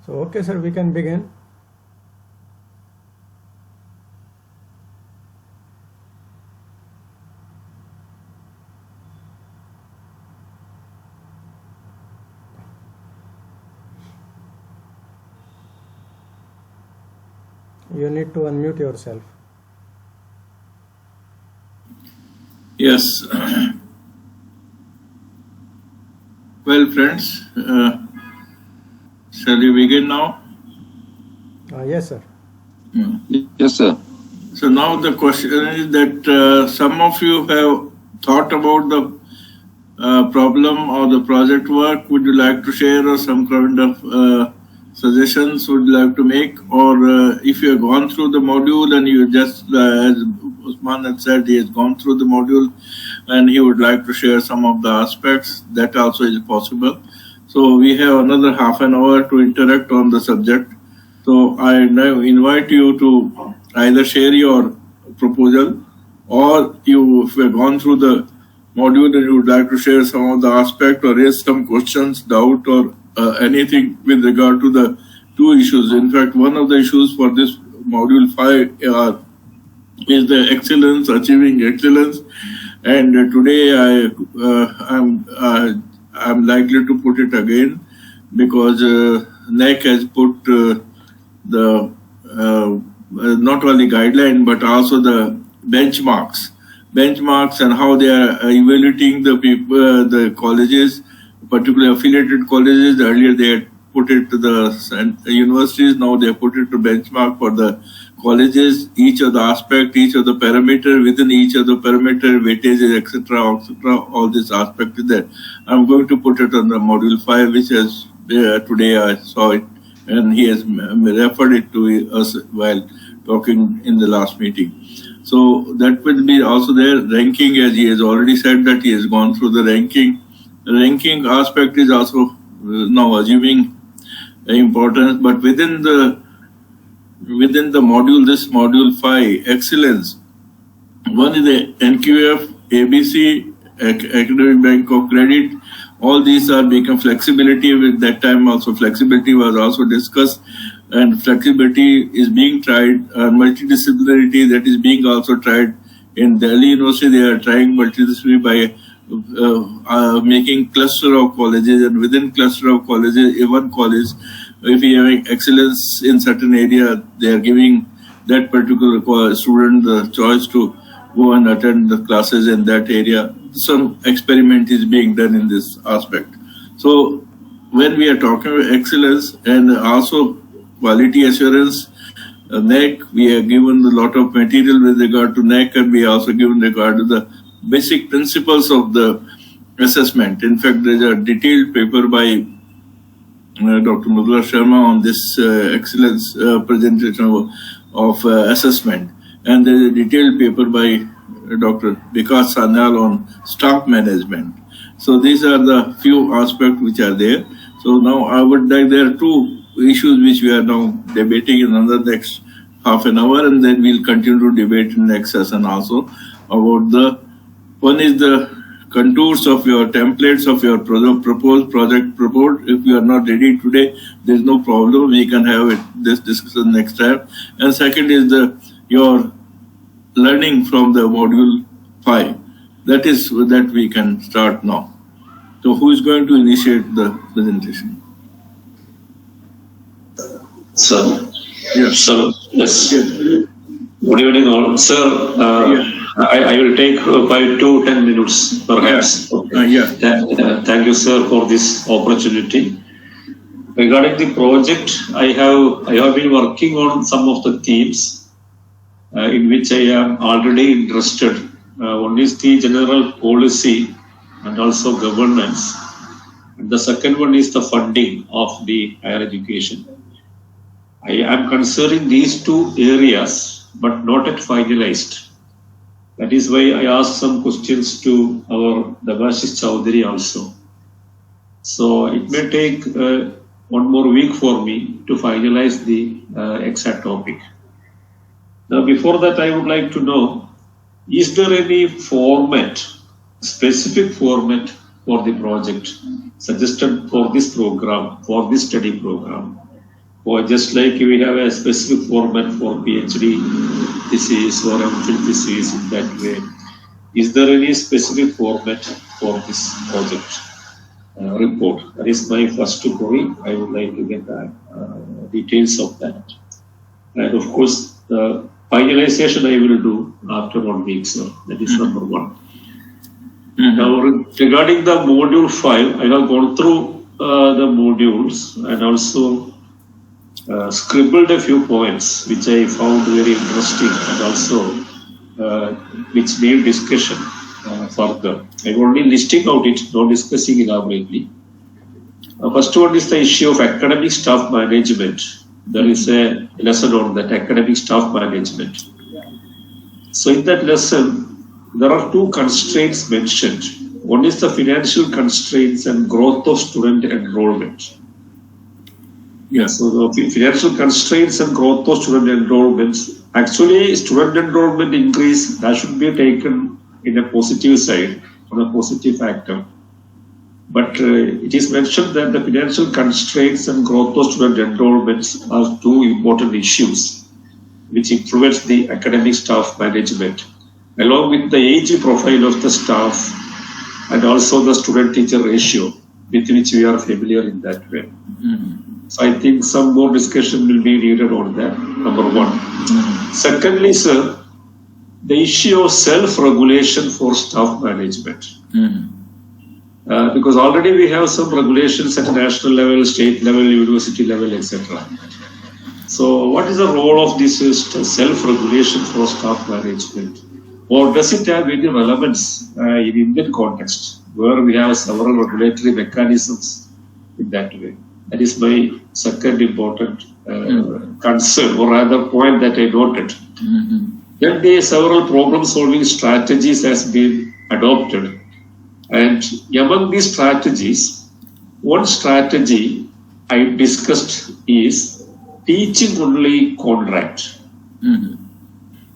So, okay, sir, we can begin. You need to unmute yourself. Yes. Well, friends, shall we begin now? Yes, sir. Yes, sir. So now the question is that some of you have thought about the problem or the project work. Would you like to share or some kind of suggestions would you like to make? Or if you have gone through the module and you just, as Usman had said, he has gone through the module and he would like to share some of the aspects, that also is possible. So we have another half an hour to interact on the subject. So I now invite you to either share your proposal, or if you have gone through the module and you would like to share some of the aspect or raise some questions, doubt, or anything with regard to the two issues. In fact, one of the issues for this module 5 is the excellence, achieving excellence. And today I'm likely to put it again because NEC has put the not only guideline but also the benchmarks and how they are evaluating the people, the colleges, particularly affiliated colleges. Earlier they had put it to the universities, now they have put it to benchmark for the colleges, each of the aspect, each of the parameter, within each of the parameter, weightages, etc., all this aspect is there. I'm going to put it on the module 5, which has today I saw it, and he has referred it to us while talking in the last meeting. So that will be also there. Ranking, as he has already said that he has gone through the ranking. The ranking aspect is also now assuming importance, but within the module, this module 5, excellence, one is the NQF, ABC, Academic Bank of Credit. All these are become flexibility. With that time also flexibility was also discussed, and flexibility is being tried. Multidisciplinarity, that is being also tried in Delhi University. They are trying multidisciplinary by making cluster of colleges, and within cluster of colleges, one college, if you have excellence in certain area, they are giving that particular student the choice to go and attend the classes in that area. Some experiment is being done in this aspect. So when we are talking about excellence and also quality assurance, NEC, we have given a lot of material with regard to NEC, and we also given regard to the basic principles of the assessment. In fact, there is a detailed paper by Dr. Prof Sharma on this excellence presentation of assessment, and there is a detailed paper by Dr. Vikas Sanyal on staff management. So these are the few aspects which are there. So now I would like, there are two issues which we are now debating in another next half an hour, and then we'll continue to debate in the next session also about the, one is the contours of your templates of your proposed project report. If you are not ready today, there is no problem. We can have it, this discussion next time. And second is your learning from the module 5. That is that we can start now. So who is going to initiate the presentation? Sir. Yes. Sir. Yes. Good evening all. Sir, I will take 5 to 10 minutes perhaps. Thank you, sir, for this opportunity. Regarding the project, I have been working on some of the themes in which I am already interested. One is the general policy and also governance. And the second one is the funding of the higher education. I am considering these two areas, but not yet finalized. That is why I asked some questions to our Debashis Chaudhury also. So it may take 1 more week for me to finalize the exact topic. Now, before that, I would like to know, is there any format, specific format for the project suggested for this program, for this study program? or just like we have a specific format for PhD thesis or MPhil thesis in that way, is there any specific format for this project report? That is my first query. I would like to get details of that. And of course, the finalization I will do after 1 week, so that is number one. Now, regarding the module 5, I have gone through the modules and also scribbled a few points which I found very interesting and also which need discussion further. I'm only listing out it, not discussing elaborately. First one is the issue of academic staff management. There is a lesson on that, academic staff management. So in that lesson, there are two constraints mentioned. One is the financial constraints and growth of student enrollment. Yes. So the financial constraints and growth of student enrollments, actually student enrollment increase, that should be taken in a positive side, on a positive factor. But it is mentioned that the financial constraints and growth of student enrollments are two important issues which influence the academic staff management, along with the age profile of the staff and also the student-teacher ratio with which we are familiar in that way. So I think some more discussion will be needed on that, number one. Secondly, sir, the issue of self-regulation for staff management. Because already we have some regulations at national level, state level, university level, etc. So what is the role of this self-regulation for staff management? Or does it have any relevance in Indian context, where we have several regulatory mechanisms in that way? That is my second important concern, or rather point that I noted. Then the several problem-solving strategies has been adopted. And among these strategies, one strategy I discussed is teaching only contract.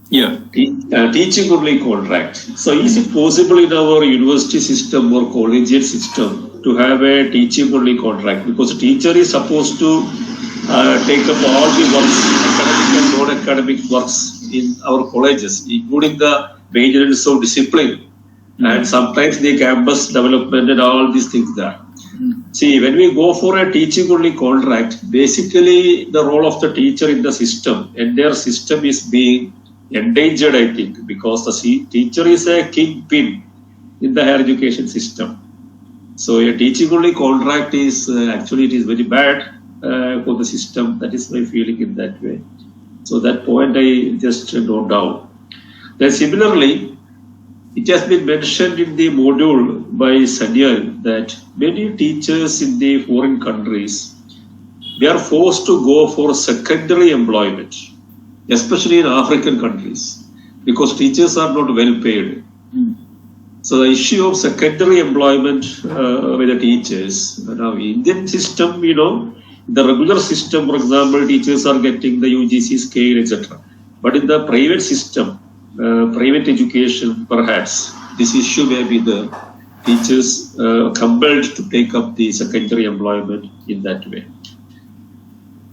Teaching only contract. So is it possible in our university system or collegiate system to have a teaching only contract? Because a teacher is supposed to take up all the works, academic and non-academic works in our colleges, including the maintenance of discipline and sometimes the campus development and all these things there. See, when we go for a teaching only contract, basically the role of the teacher in the system, entire system is being endangered, I think, because the teacher is a kingpin in the higher education system. So a teaching only contract is actually it is very bad for the system. That is my feeling in that way. So that point I just note down. Then similarly, it has been mentioned in the module by Sanyal that many teachers in the foreign countries, they are forced to go for secondary employment, especially in African countries, because teachers are not well paid. So the issue of secondary employment with the teachers, now Indian system, you know, the regular system, for example, teachers are getting the UGC scale, etc. But in the private system, private education, perhaps this issue may be the teachers compelled to take up the secondary employment in that way.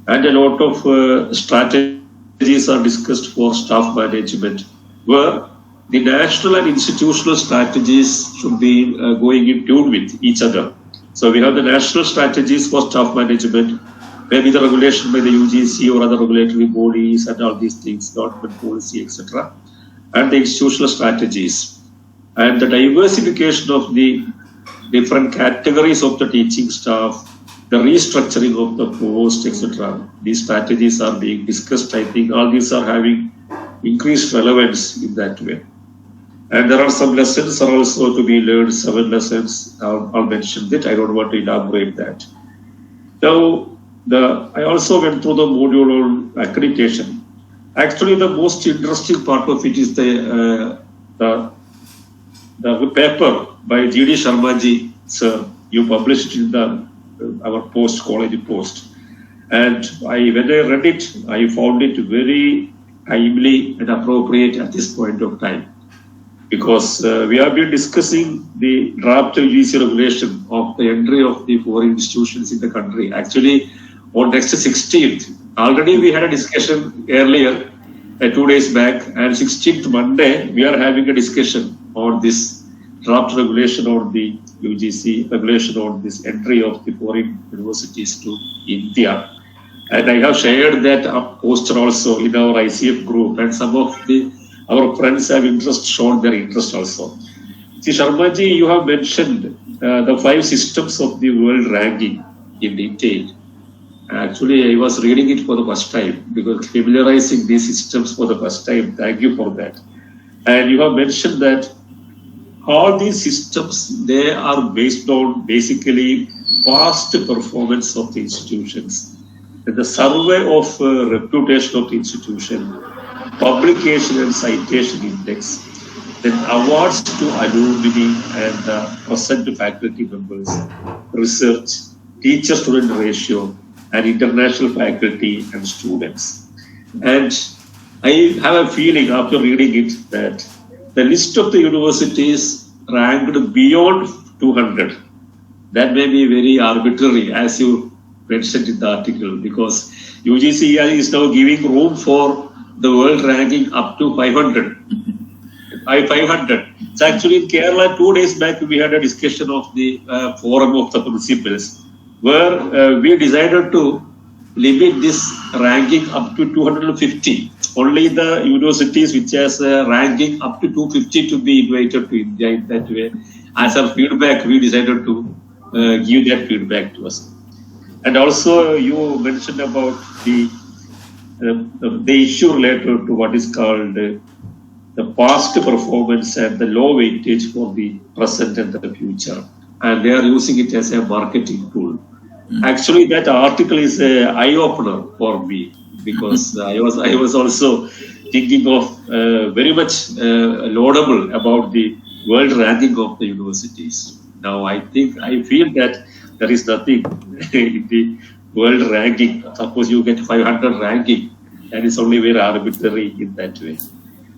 And a lot of strategies are discussed for staff management, where the national and institutional strategies should be going in tune with each other. So we have the national strategies for staff management, maybe the regulation by the UGC or other regulatory bodies and all these things, government policy, etc. And the institutional strategies. And the diversification of the different categories of the teaching staff, the restructuring of the post, etc. These strategies are being discussed. I think all these are having increased relevance in that way. And there are some lessons are also to be learned, 7 lessons. I'll mention that. I don't want to elaborate that. Now, I also went through the module on accreditation. Actually, the most interesting part of it is the paper by G D Sharma ji, sir. You published it in our post, college post. And when I read it, I found it very timely and appropriate at this point of time. Because we have been discussing the draft UGC regulation of the entry of the foreign institutions in the country. Actually, on next 16th. Already we had a discussion earlier, 2 days back, and 16th Monday, we are having a discussion on this draft regulation on the UGC regulation on this entry of the foreign universities to India. And I have shared that poster also in our ICF group, and some of our friends have shown their interest also. See, Sharma ji, you have mentioned the 5 systems of the world ranking in detail. Actually, I was reading it for the first time because familiarizing these systems for the first time. Thank you for that. And you have mentioned that all these systems, they are based on basically past performance of the institutions. And the survey of reputation of the institution, publication and citation index, then awards to alumni and present faculty members, research, teacher-student ratio, and international faculty and students. And I have a feeling after reading it that the list of the universities ranked beyond 200, that may be very arbitrary as you mentioned in the article, because UGC is now giving room for the world ranking up to 500. 500. So actually in Kerala 2 days back we had a discussion of the forum of the principals where we decided to limit this ranking up to 250. Only the universities which has a ranking up to 250 to be invited to India in that way. As our feedback, we decided to give that feedback to us. And also you mentioned about the issue related to what is called the past performance and the low weightage for the present and the future. And they are using it as a marketing tool. Actually, that article is an eye-opener for me because I was also thinking of very much laudable about the world ranking of the universities. Now, I feel that there is nothing in the world ranking. Suppose you get 500 ranking, and it's only very arbitrary in that way.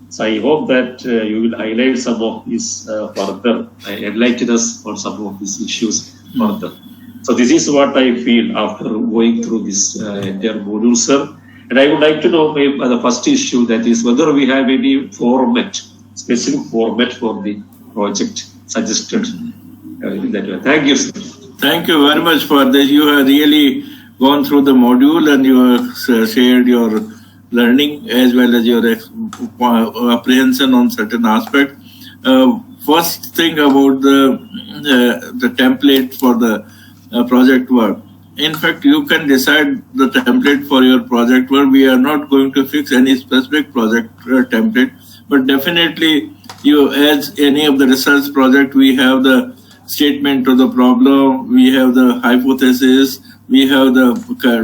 So I hope that you will highlight some of these further, enlighten us on some of these issues further. So this is what I feel after going through this entire module, sir. And I would like to know the first issue, that is whether we have any format, specific format for the project suggested in that way. Thank you, sir. Thank you very much for this. You have really gone through the module and you have shared your learning as well as your apprehension on certain aspects. First thing about the template for the project work. In fact, you can decide the template for your project work. We are not going to fix any specific project template, but definitely as any of the research project, we have the statement of the problem, we have the hypothesis, we have the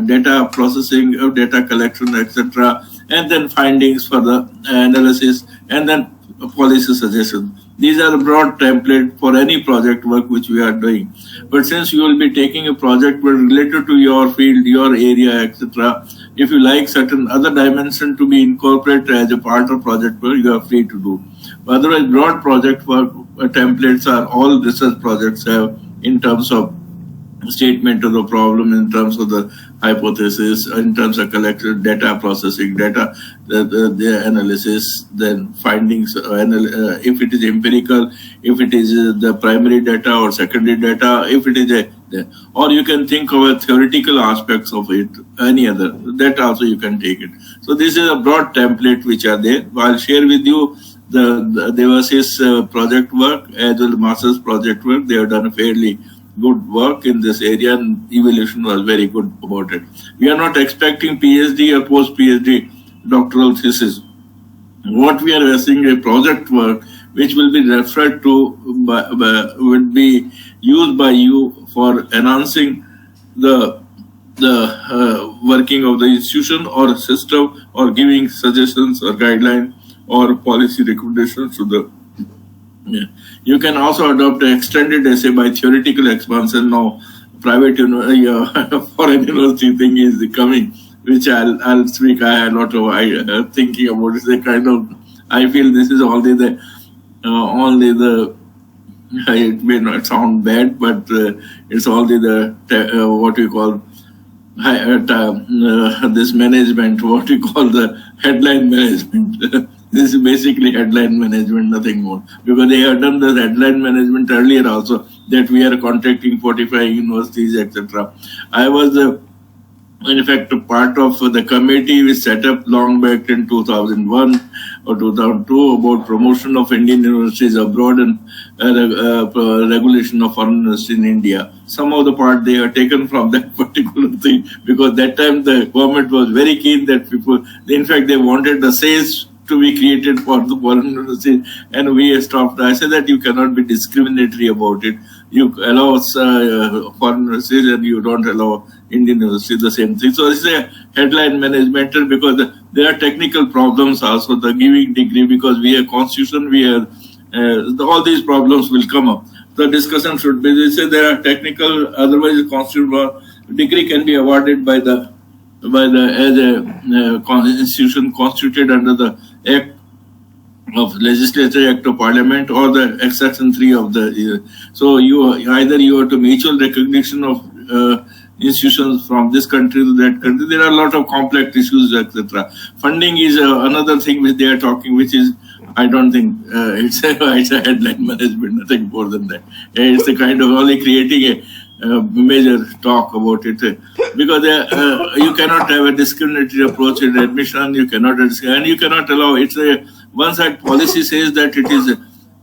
data processing, data collection, etc., and then findings for the analysis, and then policy suggestion. These are the broad template for any project work which we are doing. But since you will be taking a project work related to your field, your area, etc., if you like certain other dimension to be incorporated as a part of project work, you are free to do. Otherwise, broad project work templates are all research projects have in terms of statement of the problem, in terms of the hypothesis, in terms of collected data processing, the analysis, then findings, if it is empirical, if it is the primary data or secondary data, if it is or you can think of a theoretical aspects of it, any other, that also you can take it. So this is a broad template which are there. I'll share with you the Debashis project work as well as master's project work. They have done a fairly good work in this area and evaluation was very good about it. We are not expecting PhD or post-PhD doctoral thesis. What we are asking a project work which will be referred to, would be used by you for enhancing the working of the institution or system, or giving suggestions or guidelines or policy recommendations to the. You can also adopt an extended essay by theoretical expansion. Now, private foreign university thing is coming, which I'll speak. I had a lot of thinking about. It's a kind of. I feel this is only the. It may not sound bad, but it's only the what we call this management, what we call the headline management. This is basically headline management, nothing more. Because they have done the headline management earlier also, that we are contacting 45 universities, etc. I was in fact part of the committee we set up long back in 2001 or 2002 about promotion of Indian universities abroad and regulation of foreign universities in India. Some of the part they are taken from that particular thing, because that time the government was very keen that people, in fact they wanted the SAES to be created for the foreign universities, and we stopped. I said that you cannot be discriminatory about it. You allow foreign universities and you don't allow Indian universities, the same thing. So it's a headline management, because there are technical problems also, the giving degree, because we have constitution, we have all these problems will come up. The discussion should be, they say there are technical, otherwise the constitutional degree can be awarded by the as a institution constituted under the Act of Legislature, Act of Parliament, or the Section 3 of the. So either you have to mutual recognition of institutions from this country to that country. There are a lot of complex issues, etc. Funding is another thing which they are talking, which is, I don't think it's a headline management, nothing more than that. It's a kind of only creating a major talk about it, because you cannot have a discriminatory approach in admission. You cannot, and you cannot allow. It's a one-side policy says that it is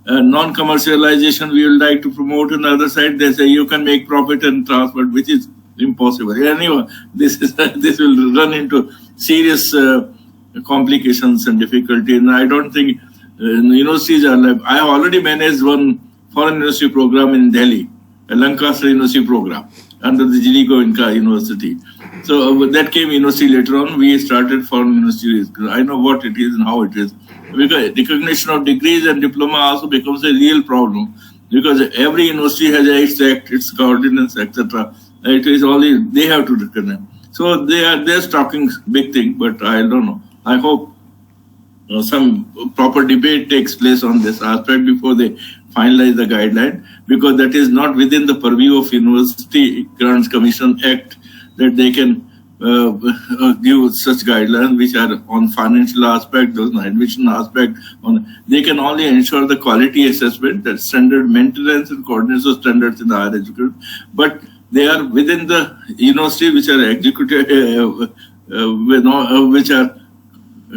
non-commercialization we would like to promote, and the other side they say you can make profit and transfer, which is impossible. Anyway, this will run into serious complications and difficulty, and I don't think universities are like. I have already managed one foreign university program in Delhi, a Lancaster University program under the G D Sharma University. So that came university later on. We started foreign universities. I know what it is and how it is. Because recognition of degrees and diploma also becomes a real problem, because every university has its act, its ordinance, etc. It is only they have to recognize. So they're talking big thing, but I don't know. I hope some proper debate takes place on this aspect before they finalize the guideline, because that is not within the purview of University Grants Commission Act that they can give such guidelines which are on financial aspect, those admission aspect. They can only ensure the quality assessment, that standard maintenance and coordination of standards in the higher education, but they are within the university which are executed, which are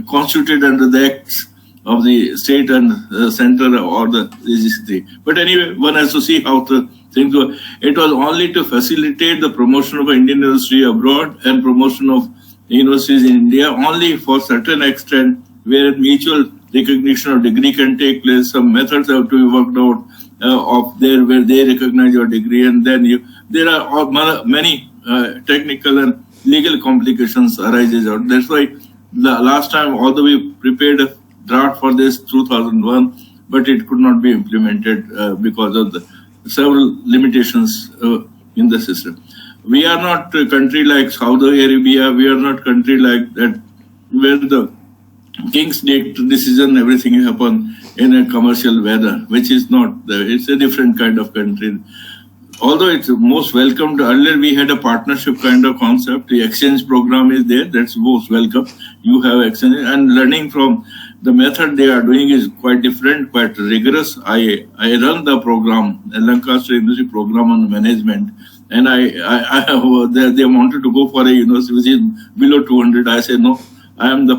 constituted under the acts of the state and center or the registry. But anyway, one has to see how the things go. It was only to facilitate the promotion of Indian university abroad and promotion of universities in India, only for certain extent where mutual recognition of degree can take place. Some methods have to be worked out of there where they recognize your degree, and then there are many technical and legal complications arises out. That's why the last time, although we prepared a draft for this 2001, but it could not be implemented because of the several limitations in the system. We are not a country like Saudi Arabia. We are not a country like that where the king's decision, everything happen in a commercial manner, which is not. It's a different kind of country. Although it's most welcomed, earlier we had a partnership kind of concept. The exchange program is there. That's most welcome. You have exchange, and learning from the method they are doing is quite different, quite rigorous. I run the program, the Lancaster University program on management, and they wanted to go for a university which is below 200. I said no. I am the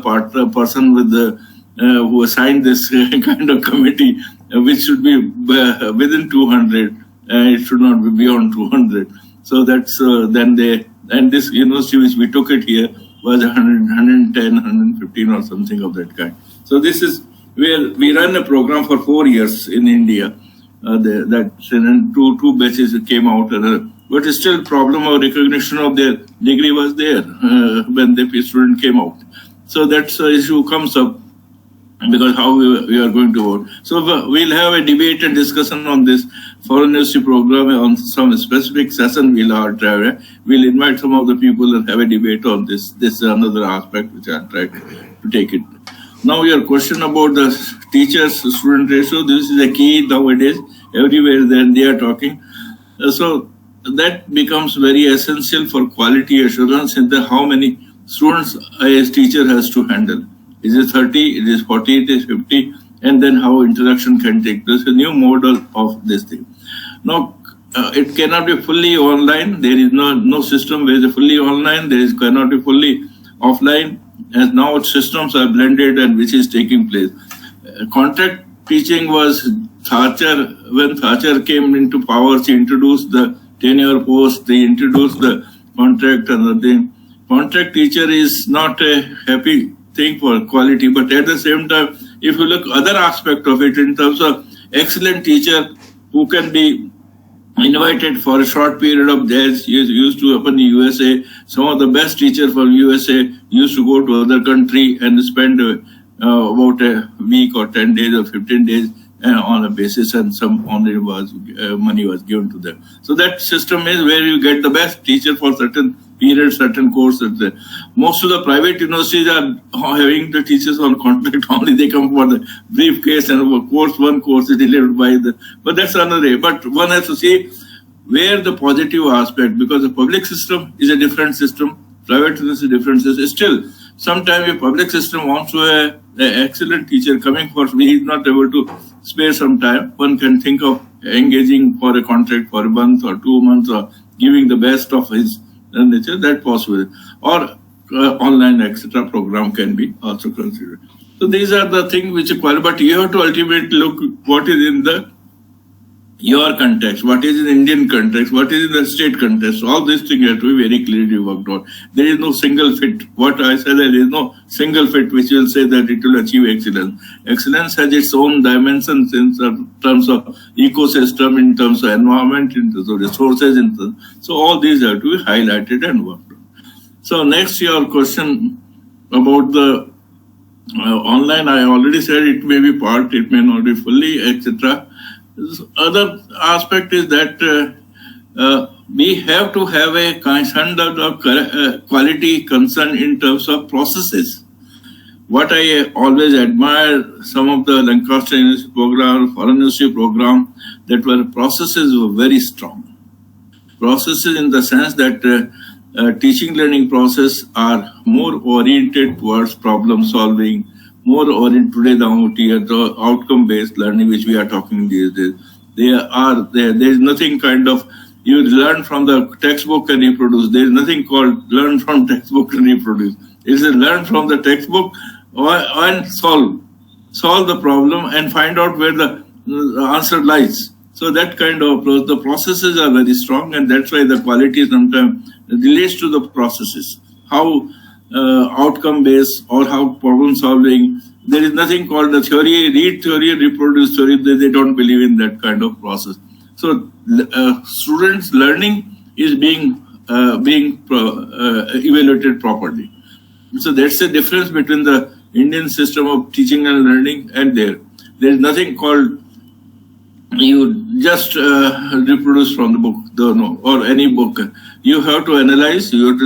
person with the who assigned this kind of committee, which should be within 200. It should not be beyond 200. So that's then and this university which we took it here was 100, 110, 115 or something of that kind. So this is where we run a program for 4 years in India. Two batches came out, but still problem of recognition of their degree was there when the student came out. So that's the issue comes up, because how we are going to vote. So we'll have a debate and discussion on this foreign university program on some specific session. We'll invite some of the people and have a debate on this. This is another aspect which I'll try to take it. Now your question about the teachers-student ratio, this is a key nowadays. Everywhere then they are talking. So that becomes very essential for quality assurance in the how many students a teacher has to handle. Is it 30, it is 40, it is 50, and then how interaction can take place, a new model of this thing. Now, it cannot be fully online. There is no system where it's fully online. Cannot be fully offline. And now systems are blended and which is taking place. Contract teaching was Thatcher. When Thatcher came into power, she introduced the tenure post. They introduced the contract and the thing. Contract teacher is not a happy thing for quality, but at the same time, if you look other aspect of it in terms of excellent teacher who can be invited for a short period of days, used to happen in USA. Some of the best teachers from USA used to go to other country and spend about a week or 10 days or 15 days on a basis, and some only money was given to them. So that system is where you get the best teacher for certain periods, certain courses. Most of the private universities are having the teachers on contract only. They come for the briefcase and one course is delivered by the. But that's another way. But one has to see where the positive aspect, because the public system is a different system, private is a different system. Still, sometimes a public system wants to have an excellent teacher coming for me, he is not able to spare some time. One can think of engaging for a contract for a month or 2 months or giving the best of his nature, that possible. Or online, etc. program can be also considered. So these are the things which are qualified, but you have to ultimately look what is in your context, what is in Indian context, what is in the state context. All these things have to be very clearly worked out. There is no single fit. What I said, there is no single fit which will say that it will achieve excellence. Excellence has its own dimensions in terms of ecosystem, in terms of environment, in terms of resources. So all these have to be highlighted and worked on. So next, your question about the online, I already said it may be part, it may not be fully, etc. Other aspect is that we have to have a standard of quality concern in terms of processes. What I always admire, some of the Lancaster University program, Foreign University program, that were processes were very strong. Processes in the sense that teaching learning process are more oriented towards problem solving, more oriented today the outcome-based learning which we are talking these days. There is nothing kind of you learn from the textbook and reproduce. There is nothing called learn from textbook and reproduce. It is learn from the textbook and solve the problem and find out where the answer lies. So that kind of approach, the processes are very strong, and that's why the quality sometimes relates to the processes. How outcome-based or how problem-solving. There is nothing called the theory, read theory, reproduce theory. They don't believe in that kind of process. So students' learning is being evaluated properly. So that's the difference between the Indian system of teaching and learning and there. There is nothing called you just reproduce from the book, or any book. You have to analyze, you have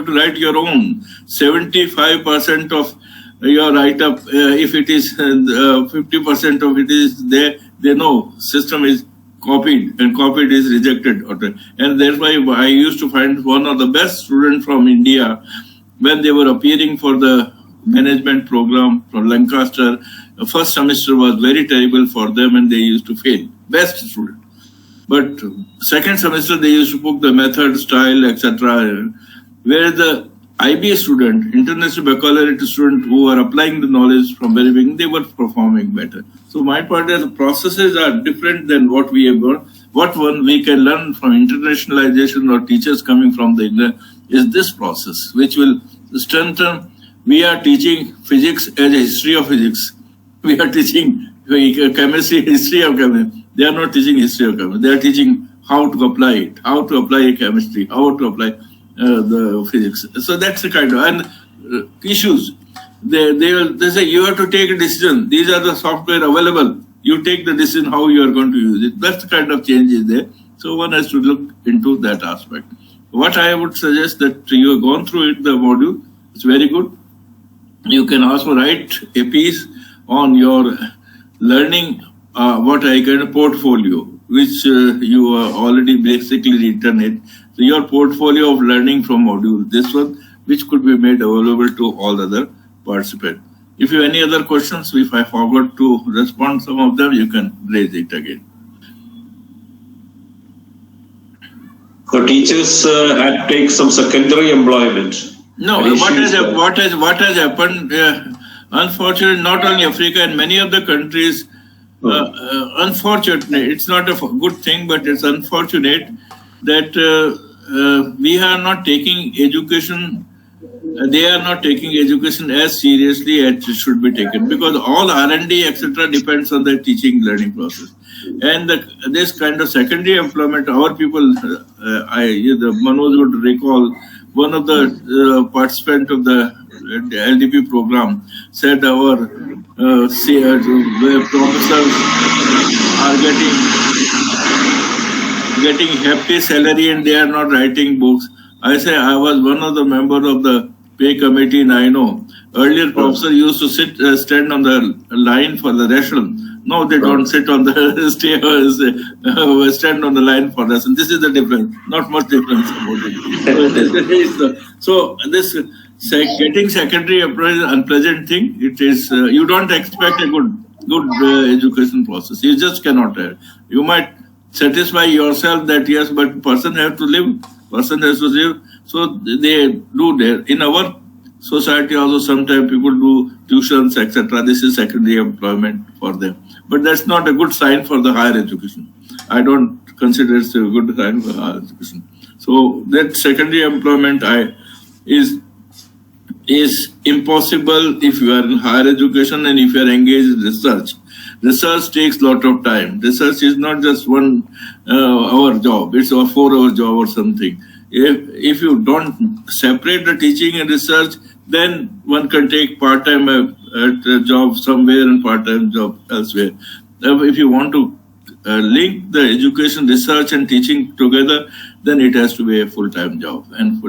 to write your own. 75% of your write-up, if it is 50% of it is there, they know system is copied and copied is rejected. And that's why I used to find one of the best students from India when they were appearing for the management program from Lancaster. The first semester was very terrible for them and they used to fail. Best student. But second semester they used to book the method, style, etc. Where the IB student, International Baccalaureate student who are applying the knowledge from very beginning, they were performing better. So my part is the processes are different than what we have got. What one we can learn from internationalization or teachers coming from the England is this process, which will strengthen. We are teaching physics as a history of physics. We are teaching chemistry, history of chemistry. They are not teaching history of chemistry. They are teaching how to apply it, how to apply chemistry, how to apply the physics. So that's the kind of issues. They say you have to take a decision. These are the software available. You take the decision how you are going to use it. That's the kind of change is there. So one has to look into that aspect. What I would suggest that you have gone through it, the module. It's very good. You can also write a piece on your learning, what I call a portfolio, which you are already basically written it. So your portfolio of learning from module, this one, which could be made available to all other participants. If you have any other questions, if I forgot to respond some of them, you can raise it again. So teachers had to take some secondary employment. No, what has happened? Unfortunately, not only Africa, in many of the countries, unfortunately, it's not a good thing, but it's unfortunate that we are not taking education. They are not taking education as seriously as it should be taken, because all R&D, etc., depends on the teaching learning process. And this kind of secondary employment, our people, Manoj would recall, one of the participants of the LDP program said our professors are getting hefty salary and they are not writing books. I say I was one of the members of the pay committee, and I know earlier professor used to stand on the line for the ration. No, they don't sit on the stand on the line for lesson. This is the difference. Not much difference about it. So this getting secondary employee is an unpleasant thing. It is you don't expect a good education process. You just cannot. You might satisfy yourself that yes, but person has to live. Person has to live. So they do there. In our society also sometimes people do tuitions, etc. This is secondary employment for them. But that's not a good sign for the higher education. I don't consider it a good sign for higher education. So that secondary employment is impossible if you are in higher education and if you are engaged in research. Research takes a lot of time. Research is not just 1 hour job. It's a 4-hour job or something. If you don't separate the teaching and research, then one can take part-time job somewhere and part-time job elsewhere. If you want to link the education, research and teaching together, then it has to be a full-time job and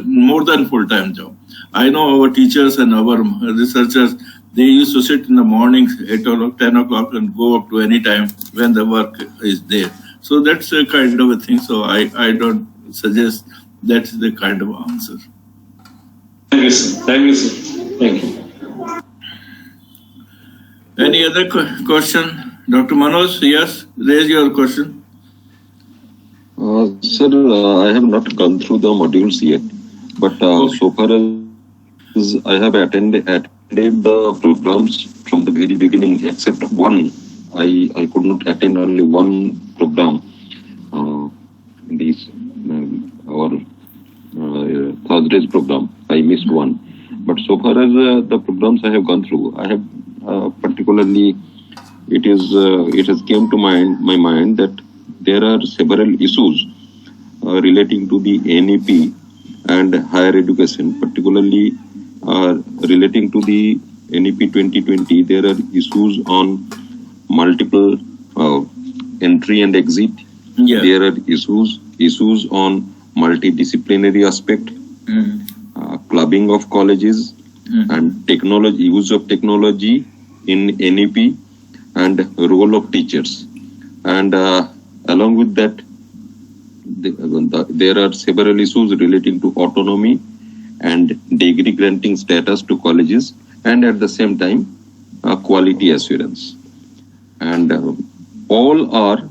more than full-time job. I know our teachers and our researchers, they used to sit in the mornings, 8 o'clock, 10 o'clock and go up to any time when the work is there. So that's a kind of a thing. So I don't suggest that's the kind of answer. Thank you, sir. Thank you, sir. Thank you. Any other question? Dr. Manoj, yes, raise your question. Sir, I have not gone through the modules yet, but so far as I have attended the programs from the very beginning, except one. I could not attend only one program in this our Thursday's program. I missed one. But so far as the programs I have gone through, I have particularly it has came to my mind that there are several issues relating to the NEP and higher education, particularly relating to the NEP 2020. There are issues on multiple entry and exit. Yeah. There are issues on multidisciplinary aspect, clubbing of colleges, and technology, use of technology in NEP, and role of teachers. And along with that, there are several issues relating to autonomy and degree granting status to colleges, and at the same time, quality assurance. And all are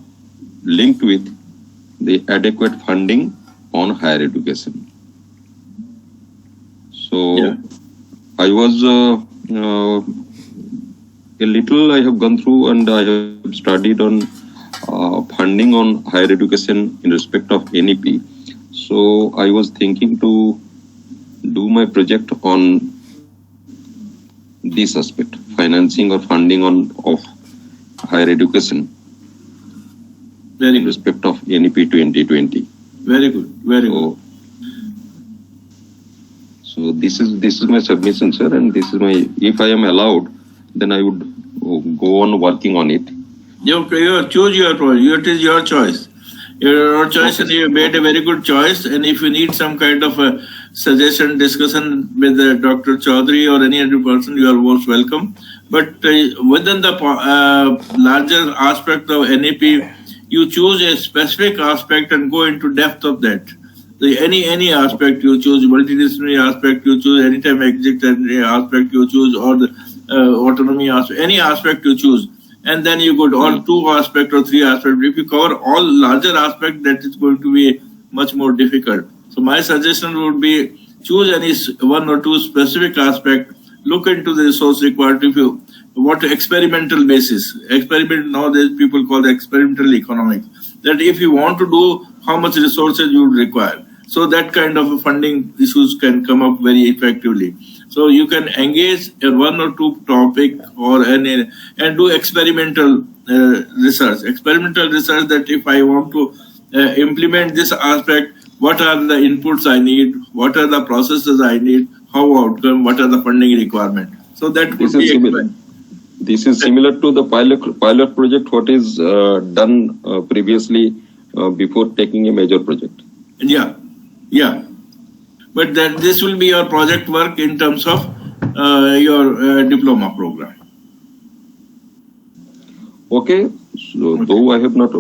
linked with the adequate funding on higher education. So yeah. I was a little I have gone through and I have studied on funding on higher education in respect of NEP. So I was thinking to do my project on this aspect, financing or funding of higher education in respect of NEP 2020. Very good, very good. So this is my submission, sir, and this is my, if I am allowed, then I would go on working on it. You choose your project. It is your choice. Your choice, and you made a very good choice. And if you need some kind of a suggestion, discussion with Dr. Chaudhury or any other person, you are most welcome. But within the larger aspect of NEP, you choose a specific aspect and go into depth of that. Any aspect you choose, multidisciplinary aspect you choose, anytime exit aspect you choose, or the autonomy aspect, any aspect you choose, and then you go to all 2 aspects or 3 aspects. If you cover all larger aspects, that is going to be much more difficult. So my suggestion would be choose any 1 or 2 specific aspect, look into the resource required. If you what experimental basis, experiment nowadays people call the experimental economics, that if you want to do, how much resources you would require. So that kind of funding issues can come up very effectively. So you can engage in 1 or 2 topic or and do experimental research. Experimental research, that if I want to implement this aspect, what are the inputs I need, what are the processes I need, how outcome, what are the funding requirement. So that could be similar. This is similar to the pilot project what is done previously before taking a major project. Yeah. But that this will be your project work in terms of your diploma program. Okay. So though I have not,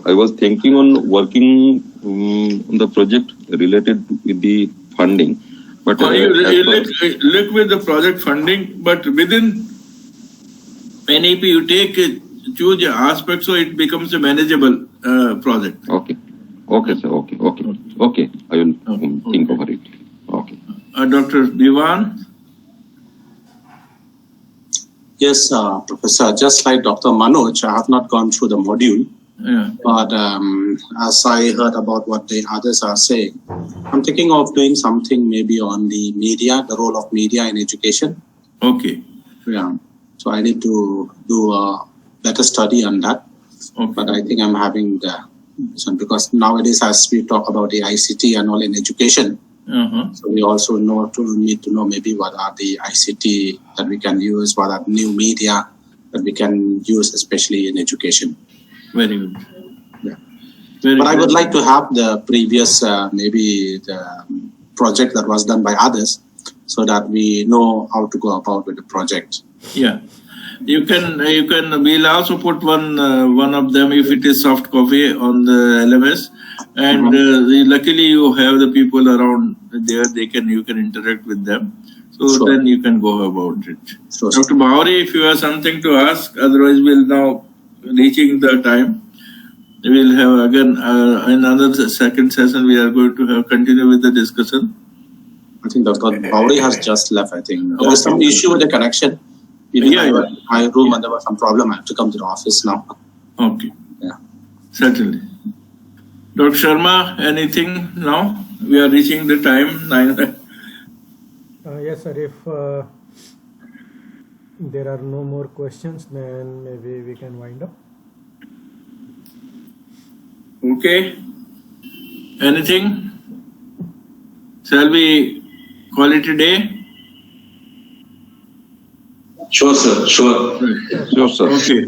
I was thinking on working on the project related with the funding. But you look with the project funding, but within NEP you choose your aspect, so it becomes a manageable project. Okay, sir. Okay. I will think over it. Okay. Dr. Diwan. Yes, Professor. Just like Dr. Manoj, I have not gone through the module. Yeah. But as I heard about what the others are saying, I'm thinking of doing something maybe on the media, the role of media in education. Okay. Yeah. So I need to do a better study on that. Okay. But I think I'm having because nowadays as we talk about the ICT and all in education, so we also need to know maybe what are the ICT that we can use, what are new media that we can use, especially in education. Very good. Yeah. But I would like to have the previous, maybe the project that was done by others, so that we know how to go about with the project. Yeah, you can. We'll also put one of them if it is soft copy on the LMS, and luckily you have the people around there. You can interact with them. So then you can go about it. Dr. Bahuri, if you have something to ask, otherwise we'll now reaching the time. We will have again another second session. We are going to continue with the discussion. I think Dr. Bahuri has just left. I think there was some issue with the connection. My room, and there was some problem. I have to come to the office now. Okay. Yeah. Certainly. Dr. Sharma, anything now? We are reaching the time 9. Yes, sir. If there are no more questions, then maybe we can wind up. Okay. Anything? Shall we call it a day? Sure, sir. Sure. Okay.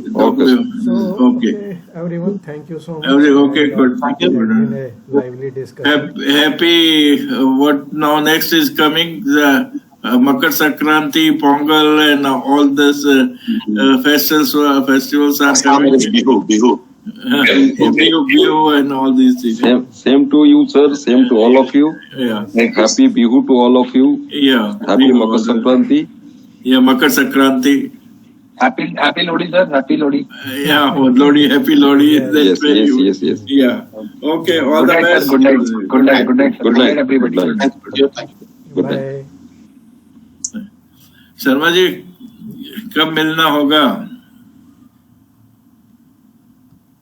Okay. Everyone, thank you so much. Okay, good. Thank you. Been a lively discussion. Happy. What now? Next is coming the Makar Sankranti, Pongal, and all this festivals are coming. Bihu. Bihu and all these things. Same to you, sir. Same to all of you. Yeah. Happy Bihu to all of you. Yeah. Happy Makar Sankranti. Yeah, Makar Sankranti. Happy Lodi, sir. Happy Lodi. Yeah, Lodi. Happy Lodi. Yes. Yeah. Okay. All the best. Good night. Good night, everybody. Good night. Good night. Bye. Sharma ji कब मिलना होगा?